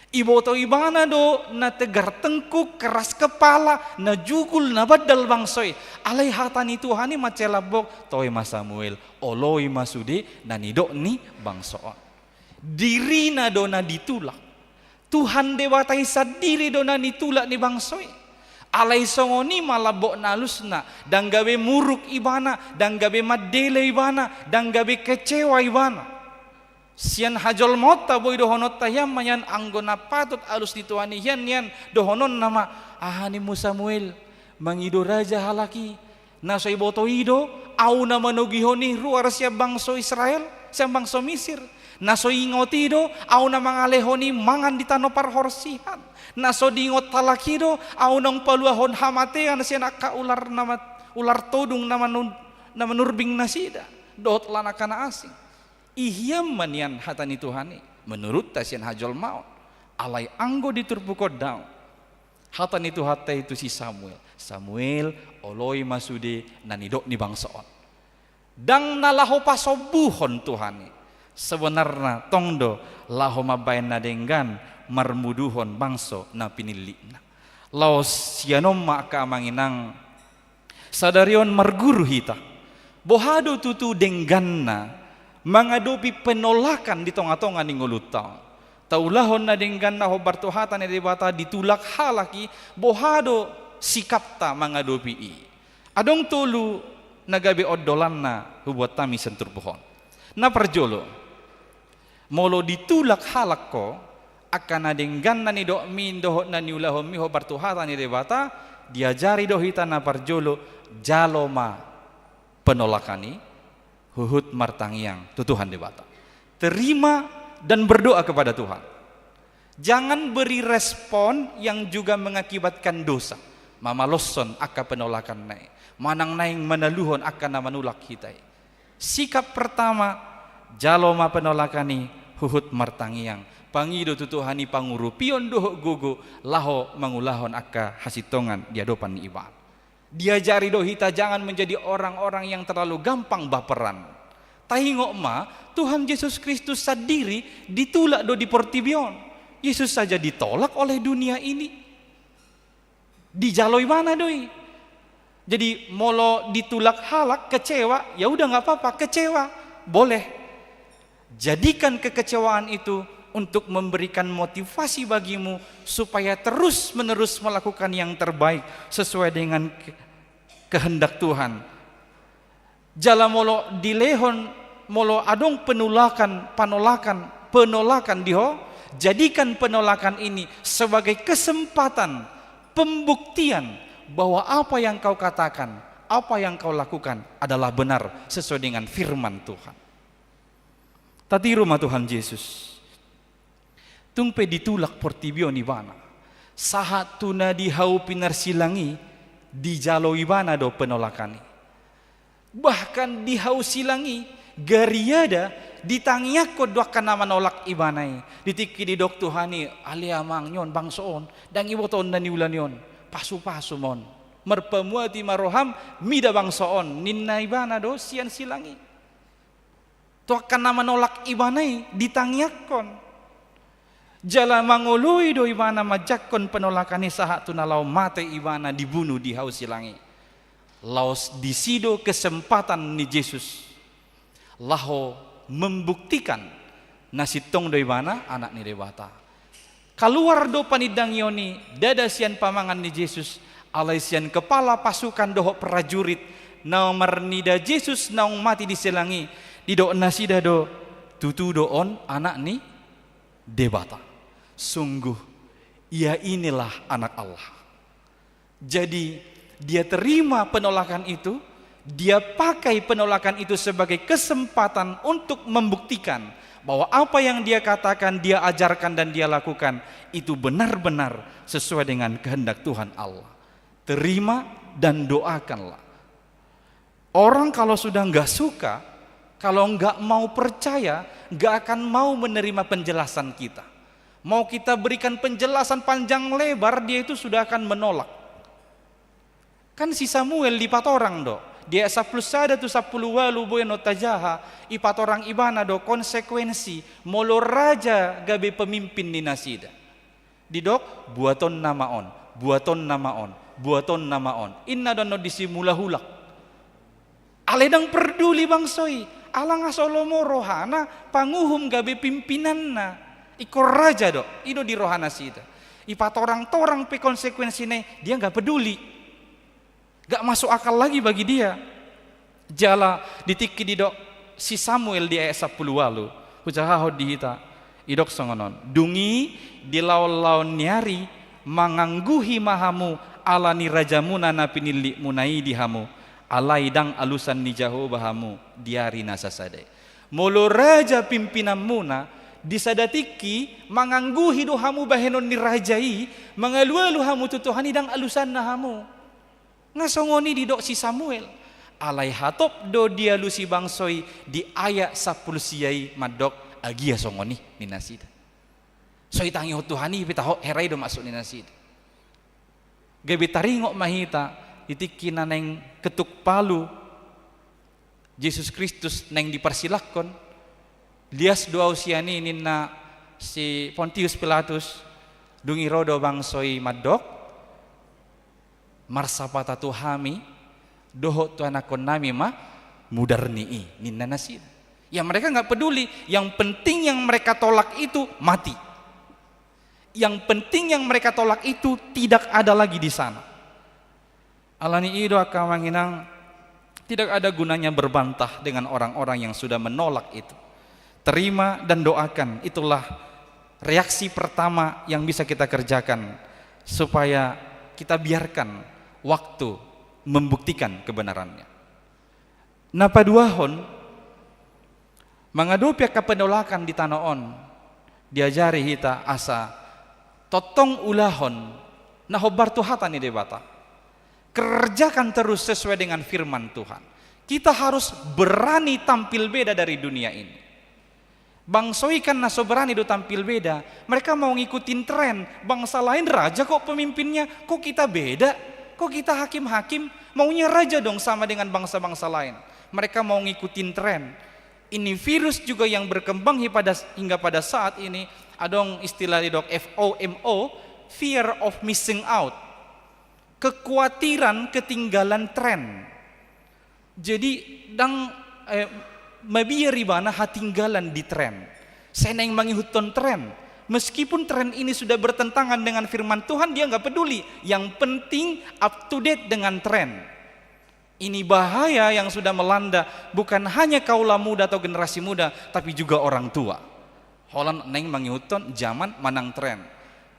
Iboto ibana do na tegar tengkuk keras kepala na jugul na badal bangsoy alay hata ni Tuhani macelabok toy ma Samuel oloy masude na nidok ni bangsoon. Diri na do na ditulak Tuhan dewatay sadiri do na nitulak ni bangsoy. Alay songoni malabok na lusna dang gawe muruk ibana dang gawe madele ibana dang gawe kecewa ibana. Sian hajol mota boy dohonot tayam manyan anggona patut alus dituani yan dohonon nama ahani mu Samuel mangido raja halaki nasoy boto ido au na manugihoni ruar siya bangso Israel siya bangso Misir nasoy ingotido au na mangalehoni mangan di tano parhorsihan naso diingot talakido au nang paluahon hamatean siya nakaular nama ular todung nama nurbing nasida dot lanakana asing. Ihyam manian hatani Tuhani menurut tasian hajol maut alay anggo diturpukod daun hatani tu hatta itu si Samuel oloy masude nanidok ni bangsoon dang nalaho pasobuhon Tuhani sebenarnya tongdo laho mabayan nadenggan marmuduhon bangso na pinilina laos sianom maka manginang sadarion marguru hita bohado tutu dengganna mengadopi penolakan di tonga-tonga ni ngulutang. Taulahon na denggan na hobartuhatan ni debata ditulak halaki bohado sikapta mengadopi i. Adong tulu nagabi odolan na hubuat tami sentur pohon. Na perjolo molo ditulak halak ko akan na denggan na ni do min dohot na niulahon mi hobartuhatan ni debata diajari dohita na perjolo jaloma penolakani huhut martangiang tutuhan debata terima dan berdoa kepada Tuhan. Jangan beri respon yang juga mengakibatkan dosa. Mamaloson aka penolakan nai, manang naing menaluhon akan manulak hitai. Sikap pertama, jaloma penolakani huhut martangiang. Pangido tutuhani panguru pion dohok gogo laho mangulahon aka hasitongan di hadapan iban. Diajari dohita jangan menjadi orang-orang yang terlalu gampang baperan. Tahingok ma Tuhan Yesus Kristus sendiri ditulak do di Portibion. Yesus saja ditolak oleh dunia ini. Dijaloi mana doi? Jadi molo ditulak halak kecewa, ya udah nggak apa-apa, kecewa boleh. Jadikan kekecewaan itu untuk memberikan motivasi bagimu supaya terus-menerus melakukan yang terbaik sesuai dengan kehendak Tuhan. Jala molo dilehon molo adong penolakan diho, jadikan penolakan ini sebagai kesempatan pembuktian bahwa apa yang kau katakan, apa yang kau lakukan adalah benar sesuai dengan firman Tuhan. Tadi rumah Tuhan Yesus tungpe ditulak Portibio ibana sahat tuna dihau pinar silangi di jalo ibana do penolakani, bahkan dihau silangi gariada ditangiak ko doakan nama nolak ibanai ditiki di dok Tuhani alia mang nyon bangsoon dan iboton dan iulan yon pasu-pasu mon merpemuati maroham mida bangsoon ninna ibana do sian silangi doakan nama nolak ibanai ditangiak kon jala mangului do ibana majakon penolakani sahat tunalau mate ibana dibunuh di haus silangi laos disido kesempatan ni Yesus laho membuktikan nasitong do ibana anak ni dewata keluar do panidang yoni dada sian pamangan ni Yesus alai sian kepala pasukan dohok prajurit nomor nida Yesus naung mati diselangi didok nasida do tutu do on anak ni dewata. Sungguh ia inilah anak Allah. Jadi dia terima penolakan itu, dia pakai penolakan itu sebagai kesempatan untuk membuktikan bahwa apa yang dia katakan, dia ajarkan dan dia lakukan itu benar-benar sesuai dengan kehendak Tuhan Allah. Terima dan doakanlah. Orang kalau sudah nggak suka, kalau nggak mau percaya, nggak akan mau menerima penjelasan kita. Mau kita berikan penjelasan panjang lebar, dia itu sudah akan menolak. Kan si Samuel lipat orang do. Dia 10 sada tu 10 walu bueno tajaha ipat orang ibana do konsekuensi molo raja gabe pemimpin ni nasida. Didok buaton namaon, buaton namaon, buaton namaon. Inna dono disimula hulak. Aledang peduli bangsoi, alang asolomo rohana panguhum gabe pimpinanna. Ikor raja do, ido di rohana sida. Ipat orang-orang pe konsekuensine dia nggak peduli. Gak masuk akal lagi bagi dia. Jala ditiki didok si Samuel di ayat 10 walu. Hujahaho dihita idok songonon. Dungi di laon-laon nyari mangangguhi mahamu alani rajamuna napinili munai dihamu. Alaidang alusan nijaho bahamu diari nasasade. Molo raja pimpinan muna disadatiki mangangguhi dohamu bahenon ni rajai mangalualu hamu tutuhani dang alusan nahamu. Ngasongoni didok si Samuel alai hatop do dia lusi bangsoi di ayat 10 siai madok agia songoni ni nasida soi tangi Tuhani pitaho herai do masuk ni nasida gabe taringok mahita itiki naneng ketuk palu Yesus Kristus neng dipersilahkan lias doa usiani ninna si Pontius Pilatus dungi rodo bangsoi madok marsapata tuhami doho tu anakon nami mah mudarni ninna nasir. Ya mereka nggak peduli, yang penting yang mereka tolak itu mati. Yang penting yang mereka tolak itu tidak ada lagi di sana. Alani ido akan manginang tidak ada gunanya berbantah dengan orang-orang yang sudah menolak itu. Terima dan doakan, itulah reaksi pertama yang bisa kita kerjakan supaya kita biarkan waktu membuktikan kebenarannya. Napa duahon mengadopi penolakan di tanoon diajari hita asa totong ulahon nah hobar Tuhan ni debata. Kerjakan terus sesuai dengan firman Tuhan. Kita harus berani tampil beda dari dunia ini. Bangsa ikan naso berani do tampil beda. Mereka mau ngikutin tren. Bangsa lain raja kok pemimpinnya. Kok kita beda? Kok kita hakim-hakim? Maunya raja dong sama dengan bangsa-bangsa lain. Mereka mau ngikutin tren. Ini virus juga yang berkembang hingga pada saat ini. Adong istilah dok FOMO, fear of missing out. Kekhawatiran ketinggalan tren. Jadi mabiari bana hatinggalan di tren. Saya yang mengikuti tren. Meskipun tren ini sudah bertentangan dengan firman Tuhan, dia nggak peduli. Yang penting up to date dengan tren. Ini bahaya yang sudah melanda bukan hanya kaula muda atau generasi muda, tapi juga orang tua. Holland neng mengikuti zaman manang tren.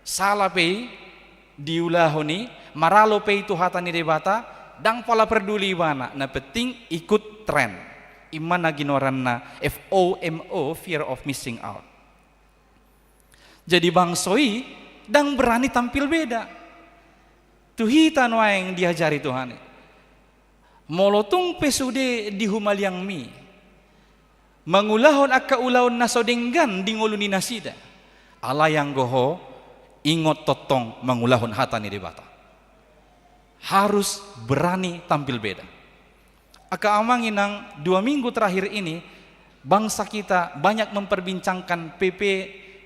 Salah pei diulahoni, maralo pei tuhatani debata, dang pola peduli bana. Nah penting ikut tren. Iman ginoranna FOMO, fear of missing out. Jadi bangsoi dang berani tampil beda. Tuhita noa yang diajari Tuhan. Molotung pesude di humaliang mi. Mangulahon akka ulahon nasodenggan di ngoluni nasida. Ala yang goho ingot totong mangulahon hatani debata. Harus berani tampil beda. Aka amangin nang 2 minggu terakhir ini bangsa kita banyak memperbincangkan PP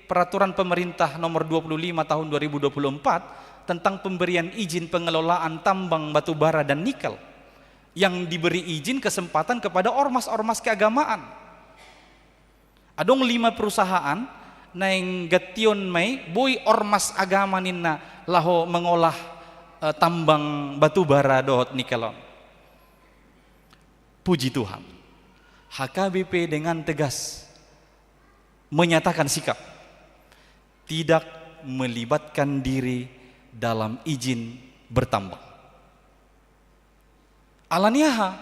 Peraturan Pemerintah nomor 25 tahun 2024 tentang pemberian izin pengelolaan tambang batu bara dan nikel yang diberi izin kesempatan kepada ormas-ormas keagamaan. Adong 5 perusahaan naing gation mai boy ormas agama ninna laho mengolah tambang batu bara dohot nikelon. Puji Tuhan, HKBP dengan tegas menyatakan sikap tidak melibatkan diri dalam izin bertambang. Alaniaha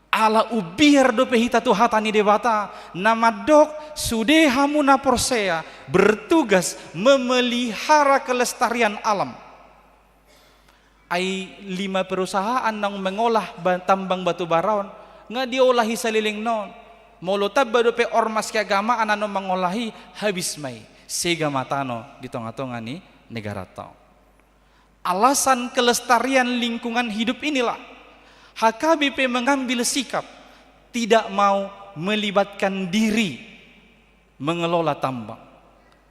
ala ubir do pehita tuhatani debata nama dok sudehamuna porsea bertugas memelihara kelestarian alam. Ai 5 perusahaan nang mengolah tambang batu baraon nga diolahi saliling non molotab badope ormas keagamaan ano mengolahi habis mai sega matano di tengah-tengah ni negara tau. Alasan kelestarian lingkungan hidup inilah HKBP mengambil sikap tidak mau melibatkan diri mengelola tambang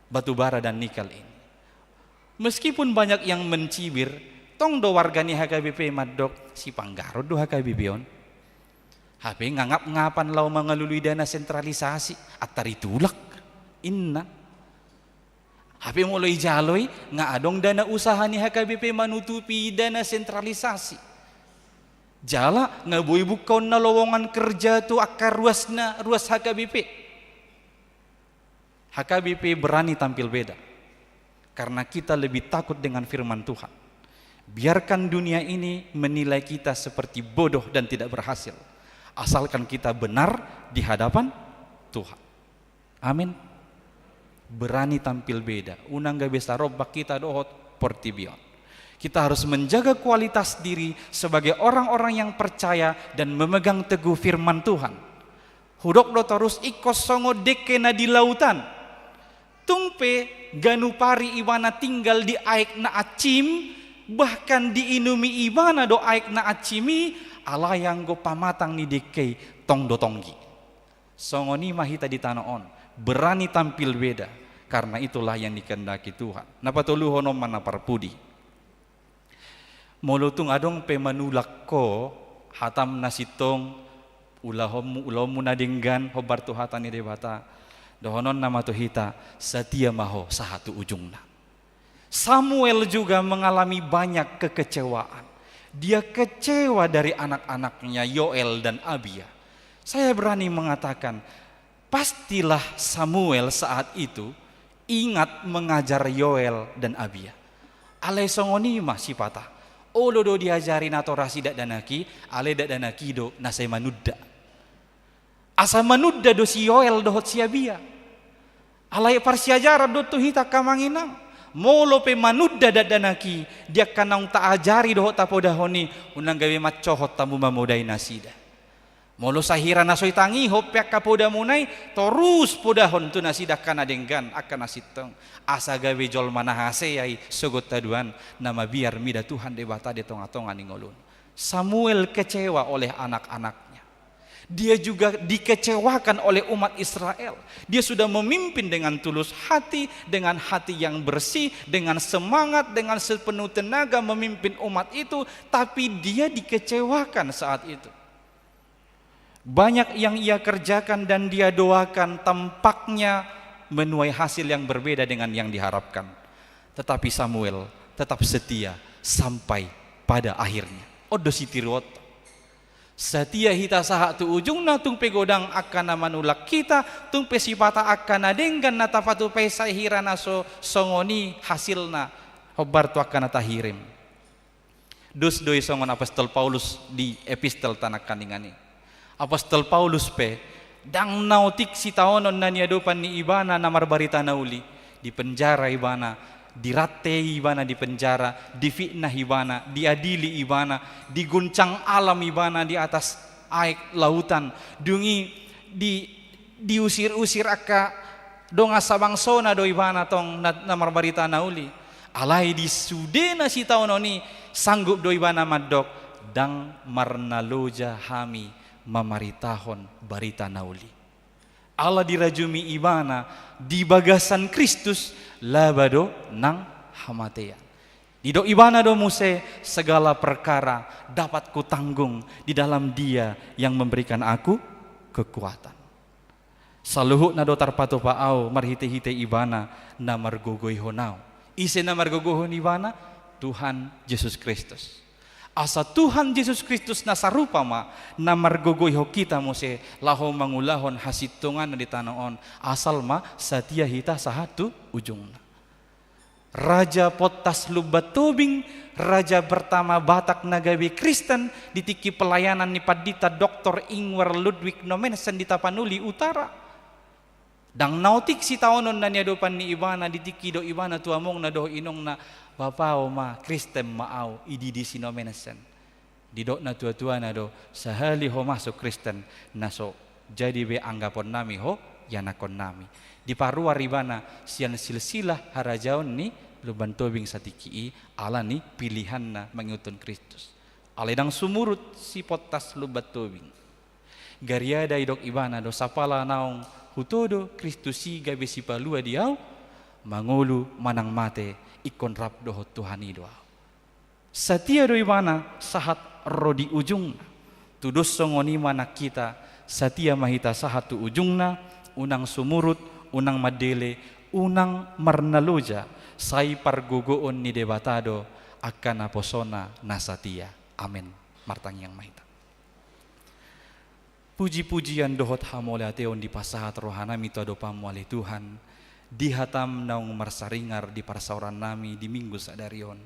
batu bara dan nikel ini. Meskipun banyak yang mencibir, tong do wargani HKBP madok si Panggarod do HKBP on. HP ngangap-ngapan lau mengelului dana sentralisasi atari tulak inna. HP mulai jaloi nga adong dana usaha ni HKBP manutupi dana sentralisasi. Jala nga boy bukaon na lowongan kerja tu akar ruas HKBP. HKBP berani tampil beda karena kita lebih takut dengan firman Tuhan. Biarkan dunia ini menilai kita seperti bodoh dan tidak berhasil, asalkan kita benar di hadapan Tuhan. Amin. Berani tampil beda. Unang gak bisa robak kita dohot portibion. Kita harus menjaga kualitas diri sebagai orang-orang yang percaya dan memegang teguh firman Tuhan. Hudok do terus ikos songo dekena di lautan. Tungpe ganupari iwana tinggal di aik na acim, bahkan diinumi ibana do aik na acimi, ala yang go pamatang ni dekei tong do tonggi. Songo ni mahita di tanah on, berani tampil beda, karena itulah yang dikehendaki Tuhan. Napa tuluhono mana parpudi. Molutung adong pe manulak ko hatam nasitong ulahom nadinggan hobar tu hatani debata dohonon nama tuhita setia maho sahatu ujungna. Samuel juga mengalami banyak kekecewaan. Dia kecewa dari anak-anaknya Yoel dan Abia. Saya berani mengatakan pastilah Samuel saat itu ingat mengajar Yoel dan Abia. Ale songoni masih patah. Olo do diajari nato rasi dak danaki, ale dak danaki do nasai manudda. Asa manudda do si Yoel dohot si Abia. Alai parsiajarah do tu hita kamanginang. Molo pe manudda dadanaki dia kanang ta ajari doho ta podahoni unang gawe macohot tamu mamodai nasida. Molo sahira nasoi tangi hopyak kapoda munai terus podahon tu nasida kana denggan akan nasitong asa gawe jol manahase yai sogot taduan nama biar mida Tuhan debata de tonga-tonga ningolun. Samuel kecewa oleh anak-anaknya. Dia juga dikecewakan oleh umat Israel. Dia sudah memimpin dengan tulus hati, dengan hati yang bersih, dengan semangat, dengan sepenuh tenaga memimpin umat itu, tapi dia dikecewakan saat itu. Banyak yang ia kerjakan dan dia doakan tampaknya menuai hasil yang berbeda dengan yang diharapkan. Tetapi Samuel tetap setia sampai pada akhirnya. Odo sitiruot. Setia hita saha tu ujungna tung pegodang akan manulak kita tung pesipata akan adenggan natapatu pesai hirana so songoni hasilna hobar tu akan tahirim. Dus doi songon apostol Paulus di epistel tanak kandingani. Apostol Paulus pe dang nautik si taonon na niadopan ni ibana namar barita nauli di penjara ibana. Diratei ibana di penjara, difitnah ibana, diadili ibana, diguncang alam ibana di atas air lautan, dungi diusir-usir aka donga sabangsona do ibana tong namar barita nauli. Alai di sudena si taononi sanggup do ibana madok dang marnaloja hami mamaritahon barita nauli. Allah dirajumi ibana di bagasan Kristus labado nang hamatean. Di do ibana do muse segala perkara dapat kutanggung di dalam Dia yang memberikan aku kekuatan. Saluhuk na do tarpato paau marhite-hite ibana na margogoy honau. Ise na margogohon ibana Tuhan Yesus Kristus. Asa Tuhan Yesus Kristus na sarupa ma na margogoy ho kita mose laho mangulahon hasitungan na ditanaon asal ma satia hita sahatu ujungna. Raja potas lubat tubing, raja pertama Batak nagawi Kristen ditiki pelayanan ni padita Dr. Ingwer Ludwig Nomensen di Tapanuli Utara. Dang nautik si taonon na niadopan ni ibana ditiki do ibana tuamong na do inong na Bapao ma Kristen maau ididi sinomenesen. Didok na tua-tua na do sahali ho masuk Kristen naso jadi be anggapon nami ho yanakon nami. Di parua ribana sian silsilah harajaon ni luban tobing satiki ala ni pilihan na mengutun Kristus. Aledang sumurut si potas lubat tobing. Gariada idok ibana do sapala naong hutodo Kristusi gabe si palua diau mangulu manang mate ikon rap doho Tuhan idoa. Setia doi mana sahat rodi ujung tudus songoni mana kita setia mahita sahat tu ujungna unang sumurut unang madele unang marnaloja sai pargogoon ni debatado akan aposona nasatia. Amin. Martang yang mahita. Puji-pujian dohot hamole ateon di pasahat rohana mito dopamu ali Tuhan. Dihatam naung marsaringar di parsauran nami di minggu sadarion.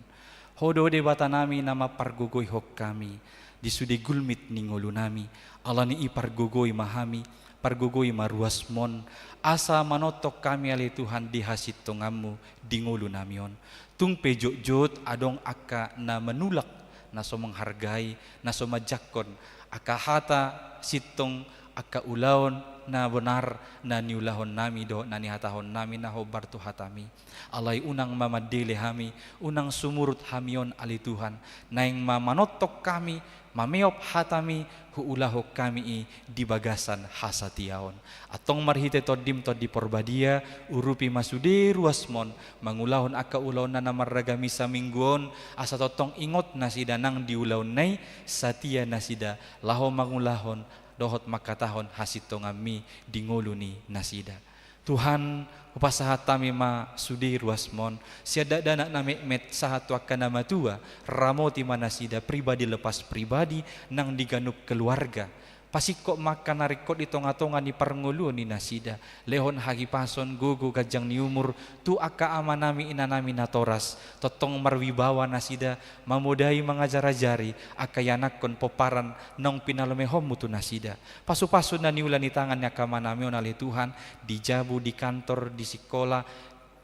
Hodo debata nami nama pargogoy hok kami. Di sude gulmit ningolu nami. Alani i pargogoy mahami. Pargogoy maruasmon. Asa manotok kami ali Tuhan di hasit tongamu di ngolu namion. Tung pejot-jot adong aka na menulak. Na so menghargai. Na so majakon. Aka hata sitong aka ulaon na benar na niulahon nami do na nihatahon nami na hobar tu hatami alay unang mamadili hami unang sumurut hamion ali Tuhan naing mamanotok kami mameop hatami huulahok kami di bagasan hasatiaon atong marhite todim to di porbadia urupi masude ruasmon mangulahon aka ulaon na namarragami sa mingguon asa totong ingot nasida nang diulaon nay satia nasida laho mangulahon dohot makatahon hasito ngami di ngoluni nasida. Tuhan upasahat tami ma sudi ruasmon siada dana nami met sahatu akan nama tua ramoti manasida pribadi lepas pribadi nang diganup keluarga Pasiko maka narikot itonga-tonga ni parngulu ni nasida. Lehon hagi pason gugu gajang ni umur tu aka amanami inanami natoras. Totong marwibawa nasida mamudai mengajar-ajari akayanakon poparan nong pinalomehom mutu nasida. Pasu-pasu na niulan ni tangan niya kamanami onali Tuhan di jabu, di kantor, di sekolah,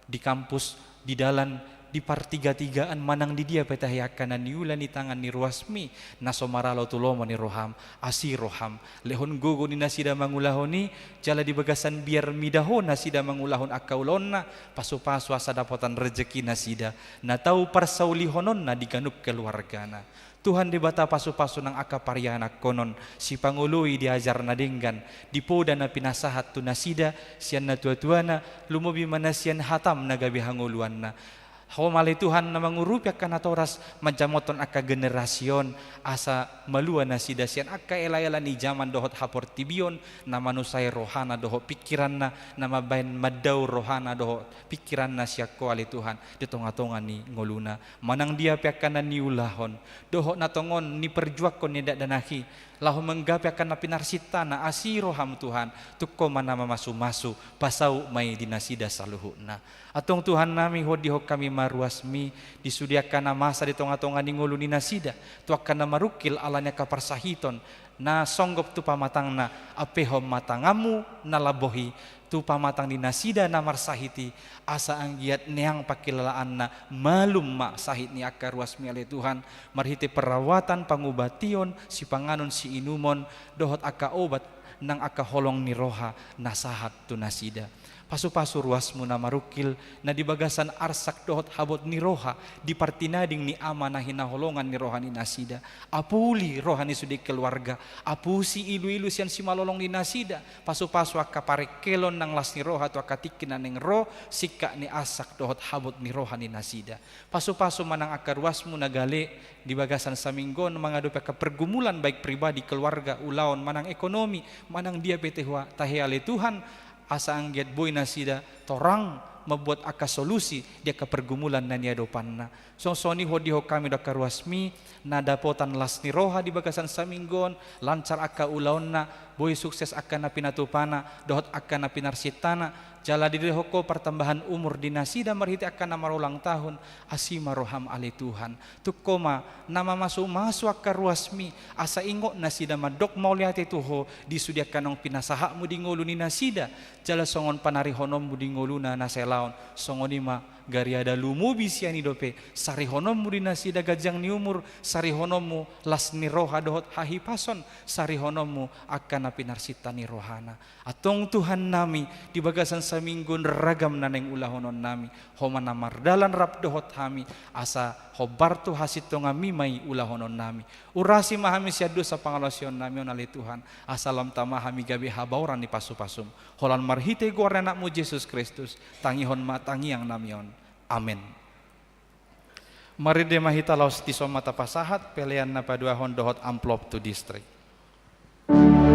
di kampus, di dalan, di partiga-tigaan manang di dia petahiakan na niulan ni tangan ni ruasmi naso maralo tulomo ni roham asi roham lehon gugu ni nasida mangulahoni jala di bagasan biar midahon nasida mangulahon akaulonna pasu-pasu asa dapotan rezeki nasida na tau parsaulihonon na diganup keluargana. Tuhan dibata pasu-pasu nang akaparyana konon si pangului diajar na denggan dipoda na pinasahat tu nasida sian na tua-tuana lumobi manasian hatam na gabi hanguluan na. Homali Tuhan na mangurupi akan atoras majamoton aka generasyon asa malua na sidasian aka elayala ni zaman dohot hapor tibion na manusay rohana dohot pikiran na mabayan madaw rohana dohot pikiran na siya ko ali Tuhan ditonga-tonga ni ngoluna manang dia piakan na niulahon dohot na tongon ni perjuak ko ni danahi lahu menggapi akan na pinarsita na asiroham Tuhan tukko mana mamasu-masu pasau may dinasida saluhu na atong Tuhan nami hodi hok kami maruasmi disediakan na masa di tonga-tonga ni ngulu ni nasida tu akan na marukil alanya kaparsahiton na songgop tu pamatang na apehom matangamu na labohi tu pamatang di nasida na marsahiti asa anggiat neang pakilalaan na malum mak sahit ni akar ruasmi ale Tuhan marhiti perawatan pangubation si panganon si inumon dohot aka obat nang aka holong ni roha nasahat tu nasida. Pasu-pasu ruasmu na marukil na dibagasan arsak dohot habot ni roha di partinading ni ama na hinaholongan ni roha ni nasida apuli roha ni sudi keluarga apusi ilu-ilu sian si malolong ni nasida pasu-pasu aka parekelon nang las ni roha tu aka tikin neng roh sika ni asak dohot habot ni roha ni nasida pasu-pasu manang aka ruasmu na gale di bagasan saminggon mengadupi aka pergumulan baik pribadi keluarga ulaon manang ekonomi manang dia petehwa tahiale Tuhan asa angget boy nasida torang membuat aka solusi dia ke pergumulan na niya dopanna soni hodi ho kami daka ruasmi na dapotan las ni roha di bagasan saminggon lancar aka ulaonna boy sukses aka na pinatupana dohot aka na pinarsitana jala di hoko pertambahan umur di nasida marhiti akan nama ulang tahun asima roham ali Tuhan tukoma nama masuk aka ruasmi asa ingok nasida madok mauliati tuho disudiakan nong pinasahakmu di ngulu ni nasida jala songon panari honom di ngulu na naselaon songonima gariada lumubi siani dope sari honommu di nasida gajang ni umur sari honommu las ni roha dohot hahi pason sari honommu akan napinarsita ni rohana atong Tuhan nami di bagasan saminggun ragam naneng ulahonon nami homana mardalan rap dohot hami asa hobartu hasito ngami may ulahonon nami urasi mahami siya dosa pangalasyon nami onali Tuhan asalam tamahami gabi habauran ni pasu-pasum holan marhite guarna anakmu Yesus Kristus tangihon matangi yang namion amin. Mari demahita laos tiso mata pasahat pelean na paduahon dohot amplop tu distrik. Tuhan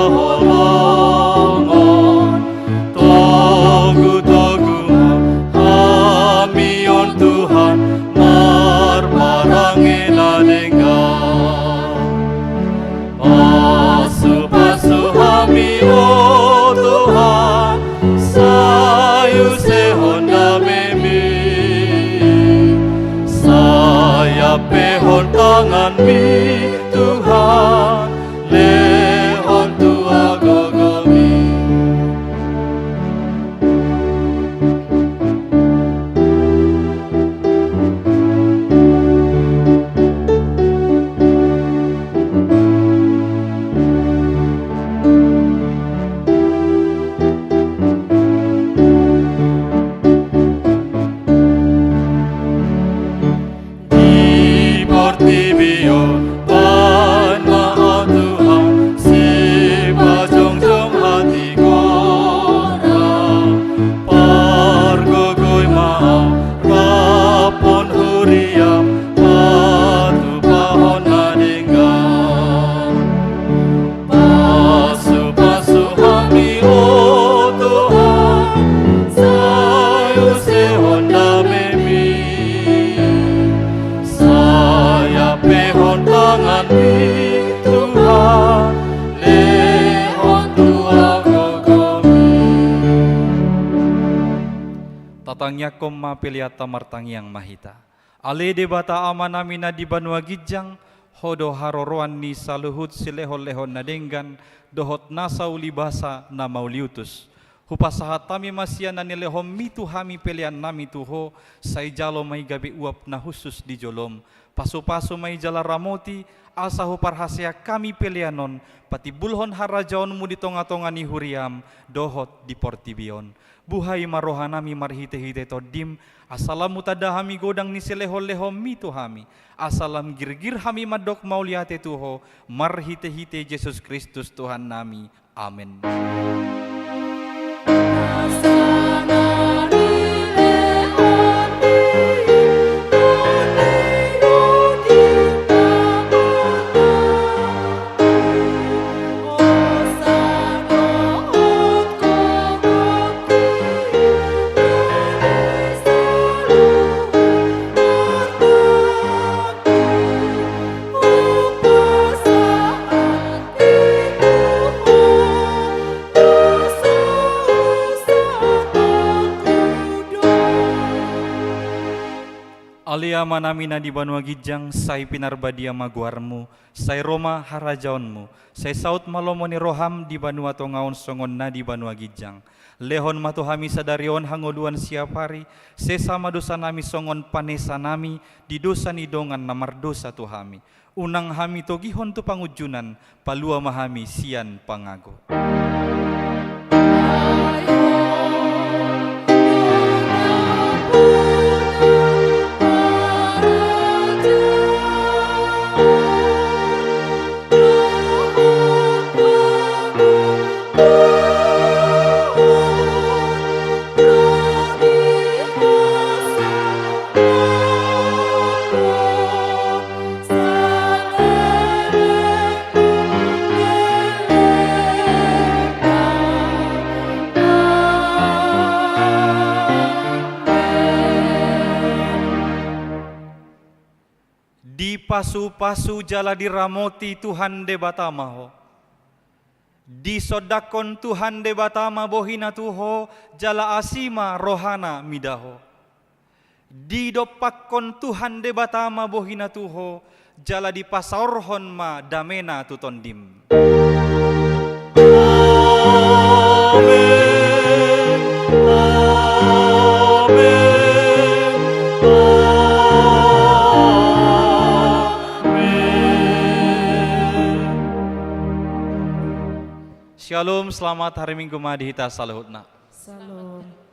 holongon togu-togu hamion Tuhan marparange ladenggan pasu-pasu hami oh Tuhan sayu sehon damemi saya pehon tangan mi Tuhan lehon tua gogomi. Di Portibio ban maha Tuhan si pajong-jong hati korang pargogoy maha rapon huriam patu pahon nadenggan pasu-pasu hami oh Tuhan sayu sehon damemi saya pehon tangan mi Tuhan lehon tua gogomi. Tatangnya koma peliata martangyang mahita ale debata amanamina di Banua Gijang hodo haroroan ni saluhut silehon-lehon nadenggan dohot nasau libasa na mauliutus hupasahat tami masiana nilehom mitu hami pelian nami tuho sai jalo mai gabi uap na khusus di jolom pasu-pasu mai jala ramoti asa huparhasia kami pelianon pati bulhon harajaon mu di tonga-tonga ni huriam dohot di Portibion buhai marohanami marhite-hite todim asalam mutadahami godang ni selehol-lehom mitu hami asalam girgir hami madok mauliate tuho marhite-hite Yesus Kristus Tuhan nami amin. Alia manamina di Banua Gijang, sai pinarbadia maguarmu, sai Roma harajaonmu, sai saut malomoni roham di Banua Tongaon songon na di Banua Gijang. Lehon matuhami sadarion hangoduan siap hari, sesama dosa nami songon panesa nami, di dosa nidongan namar dosa tuhami. Unang hami togihon tu pangujunan, palua mahami sian pangago. Di pasu-pasu jala diramoti Tuhan de batamaho. Di sodakon Tuhan de batama bohina tuho jala asima rohana midaho. Di dopakon Tuhan de batama bohina tuho jala di pasaorhon ma damena tutondim. Amen. Shalom, selamat hari Minggu Madhita Salahutna. Salam.